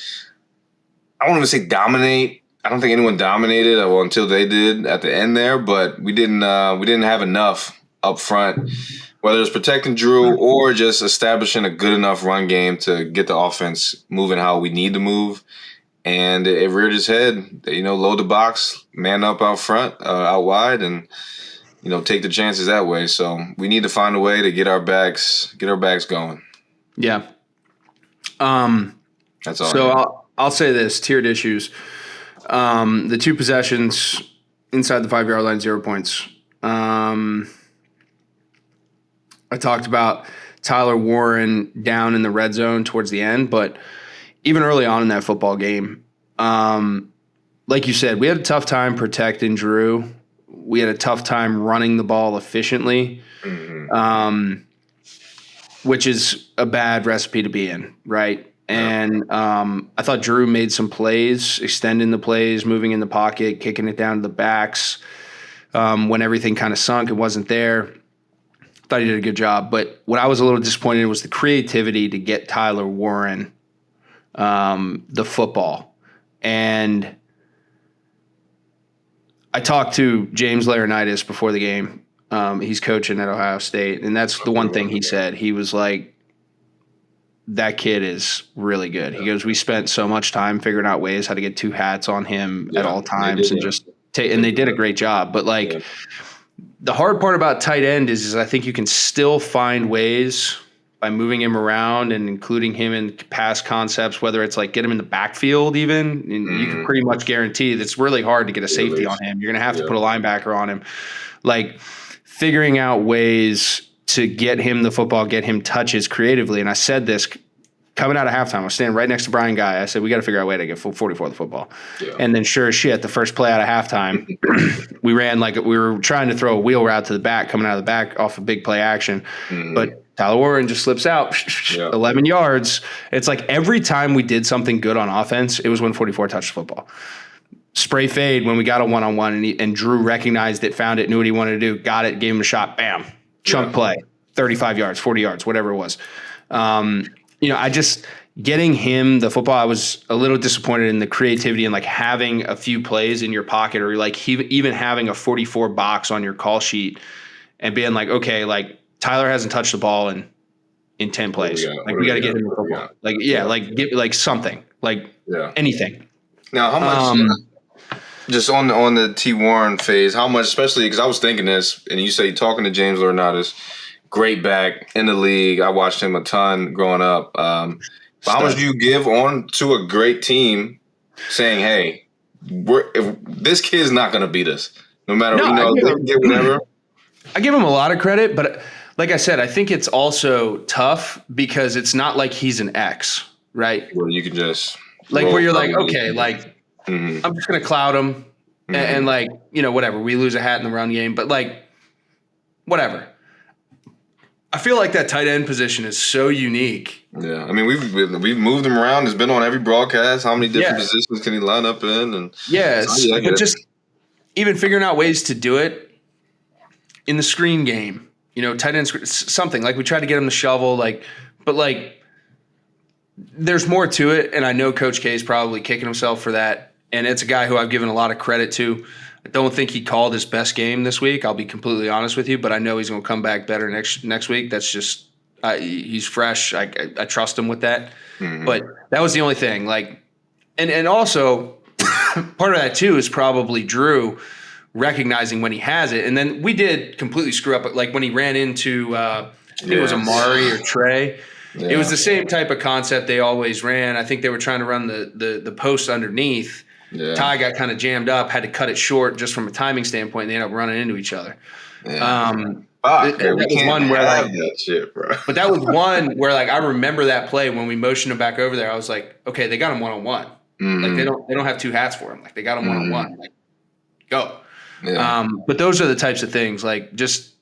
– I won't even say dominate. I don't think anyone dominated until they did at the end there. But we didn't have enough up front, whether it's protecting Drew or just establishing a good enough run game to get the offense moving how we need to move. And it reared its head, load the box, man up out front, out wide, and, take the chances that way. So we need to find a way to get our backs going. Yeah. That's all. So I'll say this, tiered issues. The 2 possessions inside the 5-yard line, 0 points. I talked about Tyler Warren down in the red zone towards the end, but even early on in that football game, like you said, we had a tough time protecting Drew. We had a tough time running the ball efficiently, which is a bad recipe to be in, right? And I thought Drew made some plays, extending the plays, moving in the pocket, kicking it down to the backs. When everything kind of sunk, it wasn't there. Thought he did a good job. But what I was a little disappointed in was the creativity to get Tyler Warren the football. And I talked to James Laurinaitis before the game. He's coaching at Ohio State, and that's the one thing he said. He was like, that kid is really good. He goes, we spent so much time figuring out ways how to get 2 hats on him at all times and just and they did a great job. But the hard part about tight end is I think you can still find ways by moving him around and including him in pass concepts, whether it's like get him in the backfield even, and you can pretty much guarantee that it's really hard to get a safety on him. You're going to have to put a linebacker on him. Like figuring out ways to get him the football, get him touches creatively. And I said this coming out of halftime. I was standing right next to Brian Guy. I said, we got to figure out a way to get 44 the football. Yeah. And then sure as shit, the first play out of halftime, we ran like we were trying to throw a wheel route to the back, coming out of the back off a big play action. But Tyler Warren just slips out 11 yards. It's like every time we did something good on offense, it was when 44 touched the football. Spray fade when we got a one-on-one and Drew recognized it, found it, knew what he wanted to do, got it, gave him a shot, bam, chunk play, 35 yards, 40 yards, whatever it was. I just getting him the football, I was a little disappointed in the creativity and like having a few plays in your pocket or like even having a 44 box on your call sheet and being like, okay, like Tyler hasn't touched the ball in 10 plays. We got to get him the football. Get like something, anything. Now, how much just on the T. Warren phase, how much, especially because I was thinking this, and you say talking to James Laurinaitis, great back in the league. I watched him a ton growing up. How much do you give on to a great team saying, hey, this kid's not going to beat us no matter whatever? I give him a lot of credit, but like I said, I think it's also tough because it's not like he's an X, right? Where you can just where you're like, okay, like I'm just going to cloud him and like, whatever. We lose a hat in the run game, but like whatever. I feel like that tight end position is so unique. Yeah, I mean we've moved him around. It's been on every broadcast. How many different positions can he line up in? And but just even figuring out ways to do it in the screen game. Tight end something like we tried to get him to shovel, but there's more to it. And I know Coach K is probably kicking himself for that. And it's a guy who I've given a lot of credit to. I don't think he called his best game this week. I'll be completely honest with you, but I know he's going to come back better next week. That's just he's fresh. I trust him with that. But that was the only thing. And also part of that too is probably Drew recognizing when he has it. And then we did completely screw up. Like when he ran into I think it was Amari or Trey. Yeah. It was the same type of concept they always ran. I think they were trying to run the post underneath. Yeah. Ty got kind of jammed up, had to cut it short just from a timing standpoint, and they ended up running into each other. Yeah. That was one where that shit, bro. But that was one where I remember that play when we motioned him back over there. I was like, okay, they got him one-on-one. Like they don't have two hats for him. Like they got him one-on-one. Like go. Yeah. But those are the types of things. Like just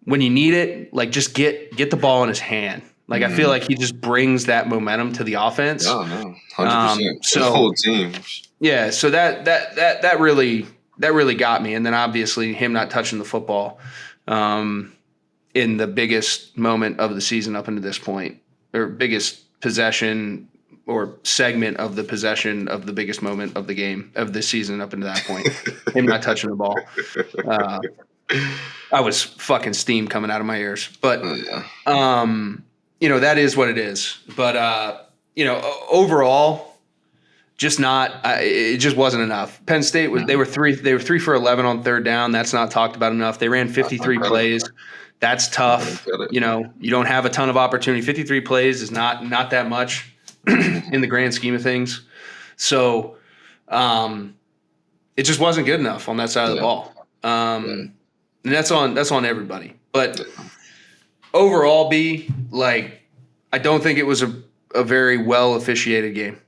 when you need it, like just get the ball in his hand. Like I feel like he just brings that momentum to the offense. Oh no, 100%. So the whole team. Yeah, so that really got me. And then obviously him not touching the football in the biggest moment of the season up until this point, or biggest possession or segment of the possession of the biggest moment of the game of this season up until that point. Him not touching the ball. I was fucking steam coming out of my ears. But that is what it is. But overall, just not. It just wasn't enough. Penn State was. They were 3 for 11 on third down. That's not talked about enough. They ran 53 plays. That's tough. You don't have a ton of opportunity. 53 plays is not that much in the grand scheme of things. So, it just wasn't good enough on that side of the ball. And that's on everybody. But overall, I don't think it was a very well officiated game.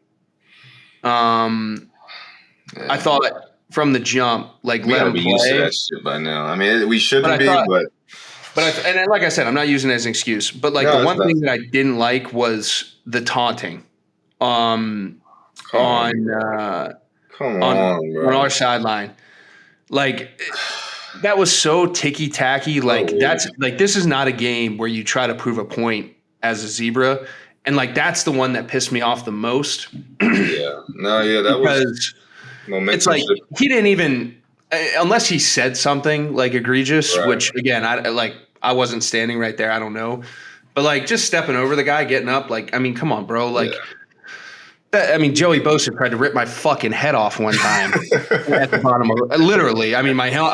I thought from the jump, let him play. Used to that shit by now. I mean, we shouldn't and like I said, I'm not using it as an excuse. But the one thing that I didn't like was the taunting on our sideline. Like that was so ticky tacky. This is not a game where you try to prove a point as a zebra. And that's the one that pissed me off the most. That was momentum. It's like he didn't even, unless he said something egregious, right. Which again, I wasn't standing right there. I don't know, but just stepping over the guy, getting up, come on, bro. Joey Bosa tried to rip my fucking head off one time at the bottom of literally. I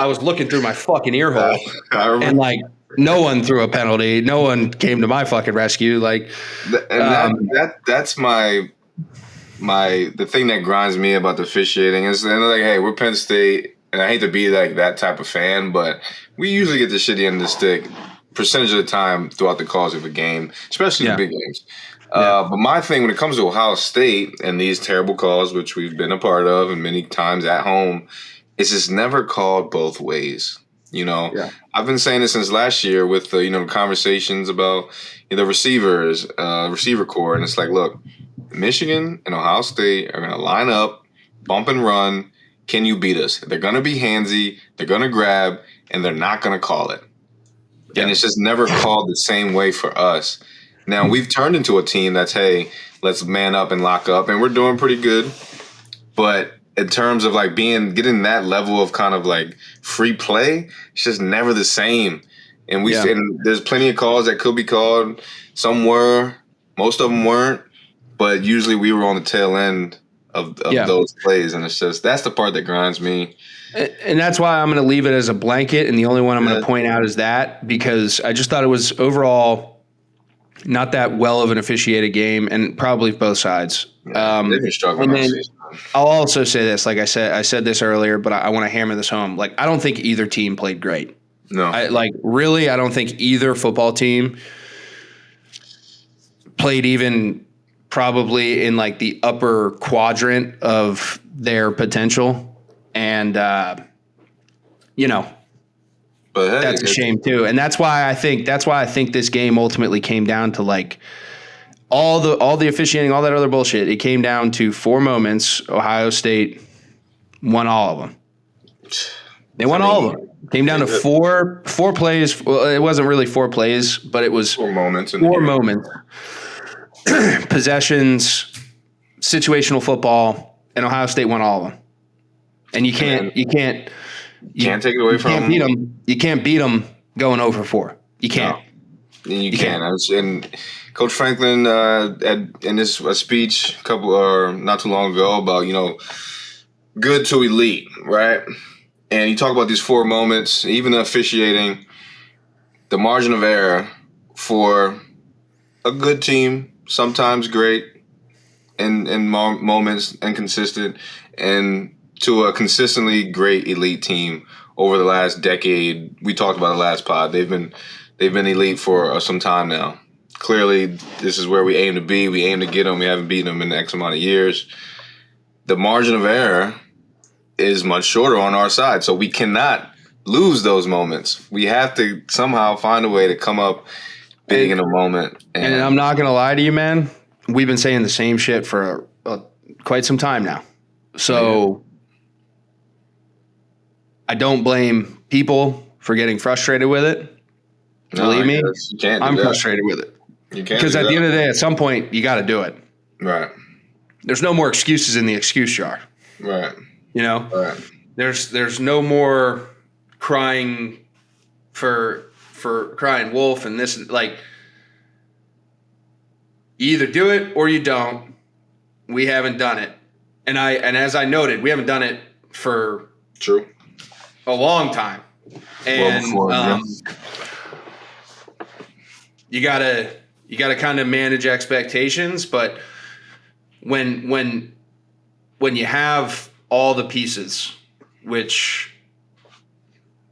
was looking through my fucking ear hole, and no one threw a penalty. No one came to my fucking rescue. That's the thing that grinds me about the officiating is hey, we're Penn State, and I hate to be that type of fan, but we usually get the shitty end of the stick percentage of the time throughout the course of a game, especially the big games. But my thing when it comes to Ohio State and these terrible calls, which we've been a part of and many times at home, is it's never called both ways. I've been saying this since last year with the conversations about the receiver core, and it's look, Michigan and Ohio State are going to line up, bump and run. Can you beat us? They're going to be handsy, they're going to grab, and they're not going to call it. Yeah. And it's just never called the same way for us. Now we've turned into a team that's, hey, let's man up and lock up, and we're doing pretty good, but in terms of getting that level of kind of free play, it's just never the same. And and there's plenty of calls that could be called. Some were, most of them weren't, but usually we were on the tail end of those plays. And it's just, that's the part that grinds me. And that's why I'm going to leave it as a blanket. And the only one I'm going to point out is that, because I just thought it was overall not that well of an officiated game, and probably both sides. They've been struggling. And then I'll also say this, I said this earlier, but I want to hammer this home. I don't think either team played great. No. I don't think either football team played even probably in the upper quadrant of their potential. And, but hey, that's a shame too. And that's why I think this game ultimately came down to all the officiating, all that other bullshit. It came down to 4 moments. Ohio State won all of them. They won all of them. It came down to four plays. Well, it wasn't really 4 plays, but it was 4 moments. 4 moments. Possessions, situational football, and Ohio State won all of them. And you can't take it away from them. Beat them. You can't beat them going over 4. You can't. No. You can't. And Coach Franklin in this speech not too long ago about good to elite, right? And you talk about these 4 moments, even the officiating, the margin of error for a good team, sometimes great, in moments inconsistent, and to a consistently great elite team over the last decade. We talked about the last pod. They've been elite for some time now. clearly this is where we aim to be. We aim to get them. We haven't beaten them in X amount of years. The margin of error is much shorter on our side, so we cannot lose those moments. We have to somehow find a way to come up big in a moment. And I'm not going to lie to you, man. We've been saying the same shit for quite some time now. So I don't blame people for getting frustrated with it. Believe me, you can't do I'm that. frustrated with it. You can't, because at the end of the day, at some point, you got to do it. Right. There's no more excuses in the excuse jar. Right. You know? Right. There's no more crying for crying wolf and this, like, you either do it or you don't. We haven't done it. And as I noted, we haven't done it for True. a long time. And you gotta kind of manage expectations, but when you have all the pieces, which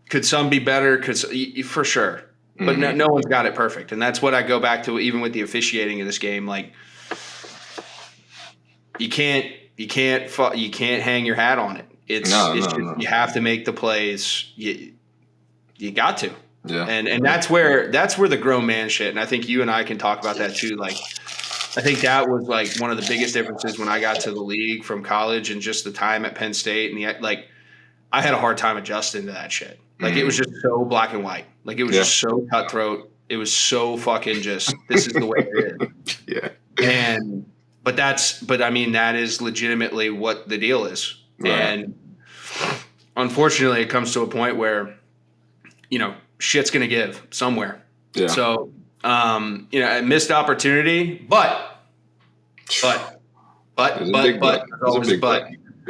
could some be better, for sure, but no one's got it perfect, and that's what I go back to even with the officiating of this game. Like, you can't hang your hat on it. You have to make the plays. You got to. Yeah. And that's where the grown man shit. And I think you and I can talk about that too. Like, I think that was like one of the biggest differences when I got to the league from college and just the time at Penn State. And I had a hard time adjusting to that shit. Like, it was just so black and white. Like, it was just so cutthroat. It was so fucking just, this is the way it is. Yeah. But I mean, that is legitimately what the deal is. Right. And unfortunately, it comes to a point where, shit's going to give somewhere. Yeah. So, a missed opportunity, but, big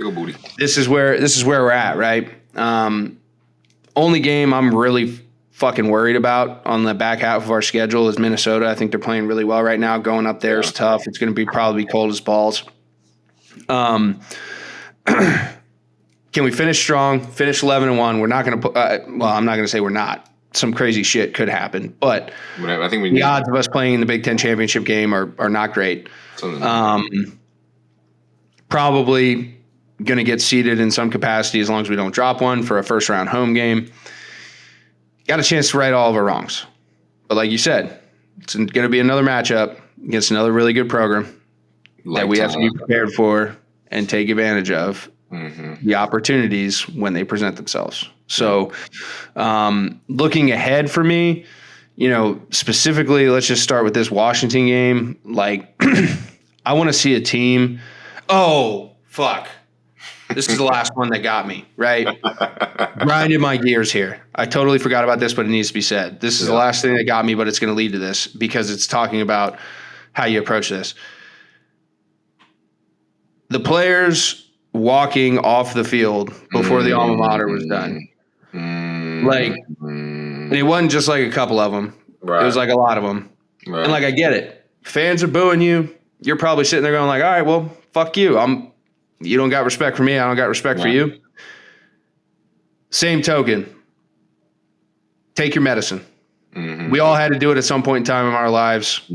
old booty. This is where we're at, right? Only game I'm really fucking worried about on the back half of our schedule is Minnesota. I think they're playing really well right now. Going up there is tough. It's going to be probably cold as balls. Can we finish strong? Finish 11-1. We're not going to put. I'm not going to say we're not. Some crazy shit could happen, but I think the odds of us playing in the Big Ten championship game are not great. Probably going to get seeded in some capacity as long as we don't drop one for a first round home game. Got a chance to right all of our wrongs, but like you said, it's going to be another matchup against another really good program that we have to be prepared for and take advantage of the opportunities when they present themselves. So, looking ahead for me, specifically, let's just start with this Washington game. Like, I want to see a team. Oh, fuck. This is the last one that got me, right? Grinding my gears here. I totally forgot about this, but it needs to be said. This is the last thing that got me, but it's going to lead to this because it's talking about how you approach this. The players walking off the field before the alma mater was done. Like, and it wasn't just like a couple of them. Right. It was like a lot of them. Right. And like, I get it. Fans are booing you. You're probably sitting there going like, all right, well, fuck you. You don't got respect for me. I don't got respect for you. Same token. Take your medicine. We all had to do it at some point in time in our lives.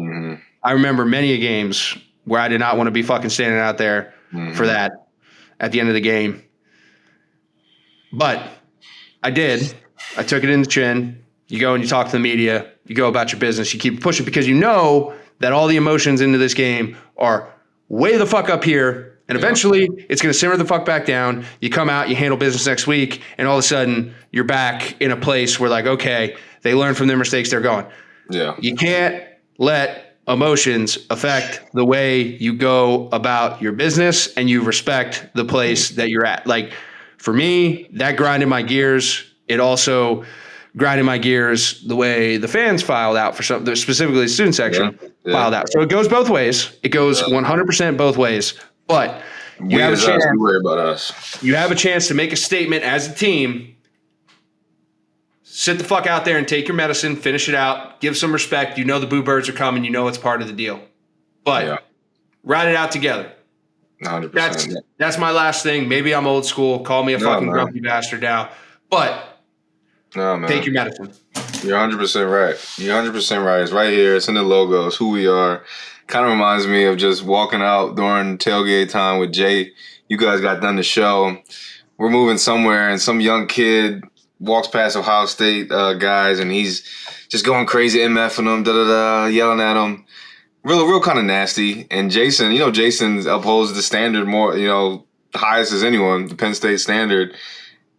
I remember many games where I did not want to be fucking standing out there for that at the end of the game. But I did. I took it in the chin. You go and you talk to the media. You go about your business. You keep pushing because you know that all the emotions into this game are way the fuck up here. And eventually it's going to simmer the fuck back down. You come out, you handle business next week, and all of a sudden you're back in a place where, like, okay, they learn from their mistakes, they're gone. Yeah. You can't let emotions affect the way you go about your business and you respect the place that you're at. Like, for me, that grinded my gears. It also grinded my gears the way the fans filed out for some, specifically the student section filed out. So it goes both ways. It goes 100% both ways. But you have a chance. Worry about us. You have a chance to make a statement as a team. Sit the fuck out there and take your medicine. Finish it out. Give some respect. You know the boo birds are coming. You know it's part of the deal. But ride it out together. 100%. That's my last thing. Maybe I'm old school. Call me a fucking grumpy bastard now. But take your medicine. You're 100% right. You're 100% right. It's right here. It's in the logo. It's who we are. Kind of reminds me of just walking out during tailgate time with Jay. You guys got done the show. We're moving somewhere, and some young kid walks past Ohio State guys, and he's just going crazy, MFing them, yelling at them. Real kind of nasty. And Jason, Jason upholds the standard more, highest as anyone, the Penn State standard.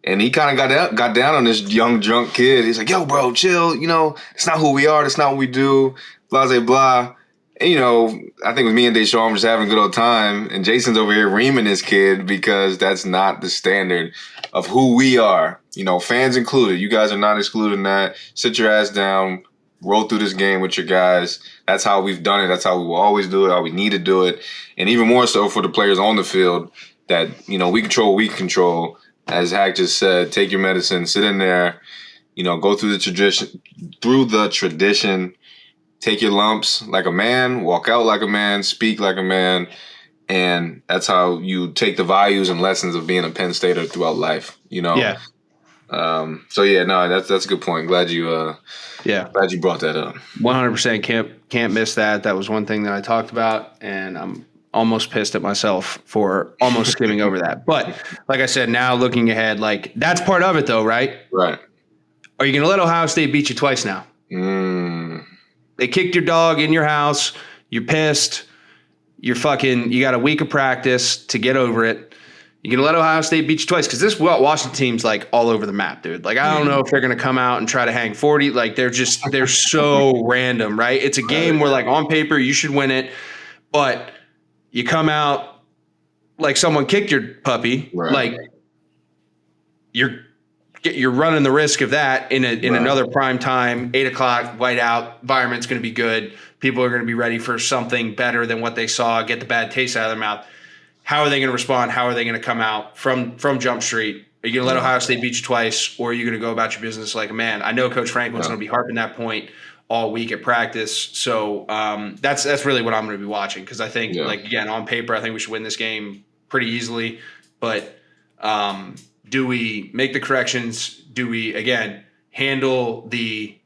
And he kind of got down on this young drunk kid. He's like, "Yo, bro, chill. It's not who we are. That's not what we do. Blah, blah, blah." And, I think with me and Deshaun, we're just having a good old time. And Jason's over here reaming this kid because that's not the standard of who we are. Fans included. You guys are not excluding that. Sit your ass down. Roll through this game with your guys. That's how we've done it. That's how we will always do it, how we need to do it. And even more so for the players on the field that, we control what we control. As Hack just said, take your medicine, sit in there, go through the tradition, take your lumps like a man, walk out like a man, speak like a man, and that's how you take the values and lessons of being a Penn Stater throughout life, Yeah. That's a good point. Glad you brought that up. 100% can't miss that. That was one thing that I talked about, and I'm almost pissed at myself for almost skimming over that. But like I said, now looking ahead, like that's part of it though, right? Right. Are you going to let Ohio State beat you twice now? They kicked your dog in your house. You're pissed. You got a week of practice to get over it. You're going to let Ohio State beat you twice because this Washington team's like all over the map, dude. Like, I don't know if they're going to come out and try to hang 40. Like, they're so random, right? It's a game where, like, on paper, you should win it. But you come out like someone kicked your puppy. Right. Like, you're running the risk of that in another prime time, 8 o'clock, whiteout, environment's going to be good. People are going to be ready for something better than what they saw, get the bad taste out of their mouth. How are they going to respond? How are they going to come out from Jump Street? Are you going to let Ohio State beat you twice, or are you going to go about your business like a man? I know Coach Franklin's going to be harping that point all week at practice. So that's really what I'm going to be watching because I think, like, again, on paper, I think we should win this game pretty easily. But do we make the corrections? Do we, again, handle the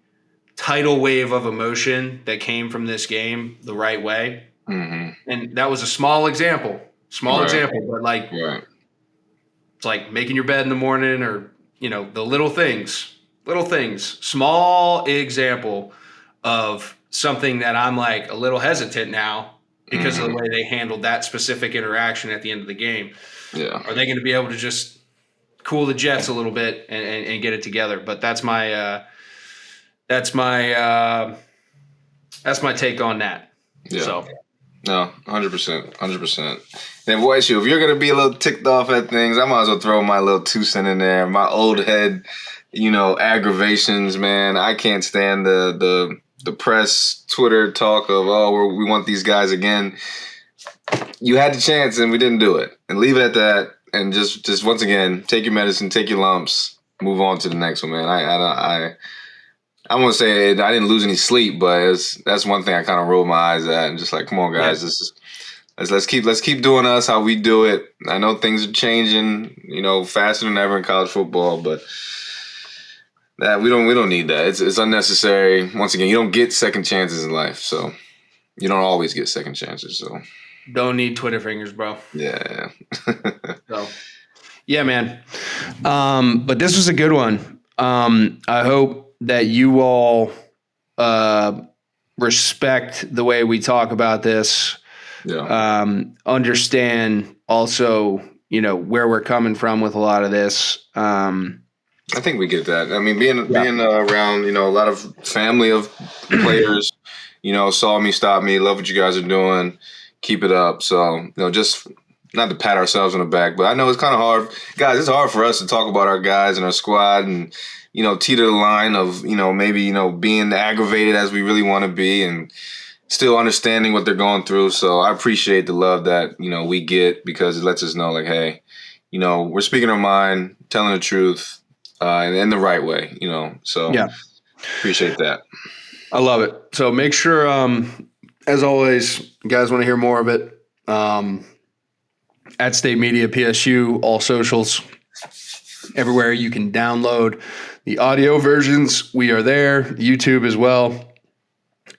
tidal wave of emotion that came from this game the right way? Mm-hmm. And that was a small example, but like it's like making your bed in the morning or, the little things, small example of something that I'm like a little hesitant now because of the way they handled that specific interaction at the end of the game. Yeah. Are they going to be able to just cool the jets a little bit and get it together? But that's my take on that. Yeah. So. No, 100%. Then, boy, if you're going to be a little ticked off at things, I might as well throw my little 2 cents in there. My old head, aggravations, man. I can't stand the press Twitter talk of, we want these guys again. You had the chance and we didn't do it. And leave it at that. And just once again, take your medicine, take your lumps, move on to the next one, man. I won't say I didn't lose any sleep, but that's one thing I kind of rolled my eyes at and just like, come on, guys, let's keep doing us how we do it. I know things are changing, faster than ever in college football, but that we don't need that. It's unnecessary. Once again, you don't get second chances in life, so you don't always get second chances. So don't need Twitter fingers, bro. Yeah. So yeah, man. But this was a good one. I hope that you all respect the way we talk about this. Yeah. Understand also, where we're coming from with a lot of this. I think we get that. I mean, being around, a lot of family of players, saw me, stopped me, love what you guys are doing, keep it up. So, just not to pat ourselves on the back, but I know it's kind of hard. Guys, it's hard for us to talk about our guys and our squad and, teeter the line of, maybe, being aggravated as we really want to be and still understanding what they're going through. So I appreciate the love that, we get because it lets us know, like, hey, we're speaking our mind, telling the truth, and in the right way, So yeah, appreciate that. I love it. So make sure, as always, you guys want to hear more of it. At State Media, PSU, all socials. everywhere you can download the audio versions. We are there. YouTube as well.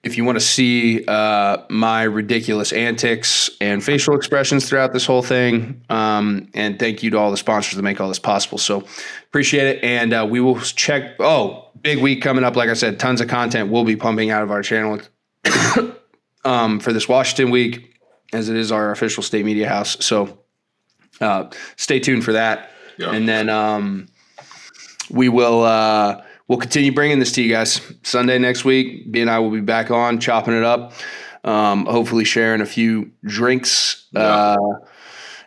If you want to see my ridiculous antics and facial expressions throughout this whole thing, and thank you to all the sponsors that make all this possible. So appreciate it. And we will check. Oh, big week coming up. Like I said, tons of content will be pumping out of our channel for this Washington week, as it is our official state media house. So stay tuned for that. Yeah. And then we will we'll continue bringing this to you guys. Sunday next week, B and I will be back on, chopping it up, hopefully sharing a few drinks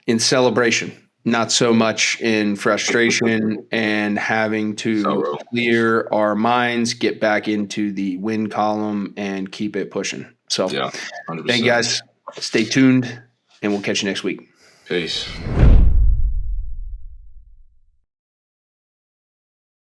in celebration, not so much in frustration and having to clear our minds, get back into the win column, and keep it pushing. So yeah, 100%. thank you guys. Stay tuned, and we'll catch you next week. Peace.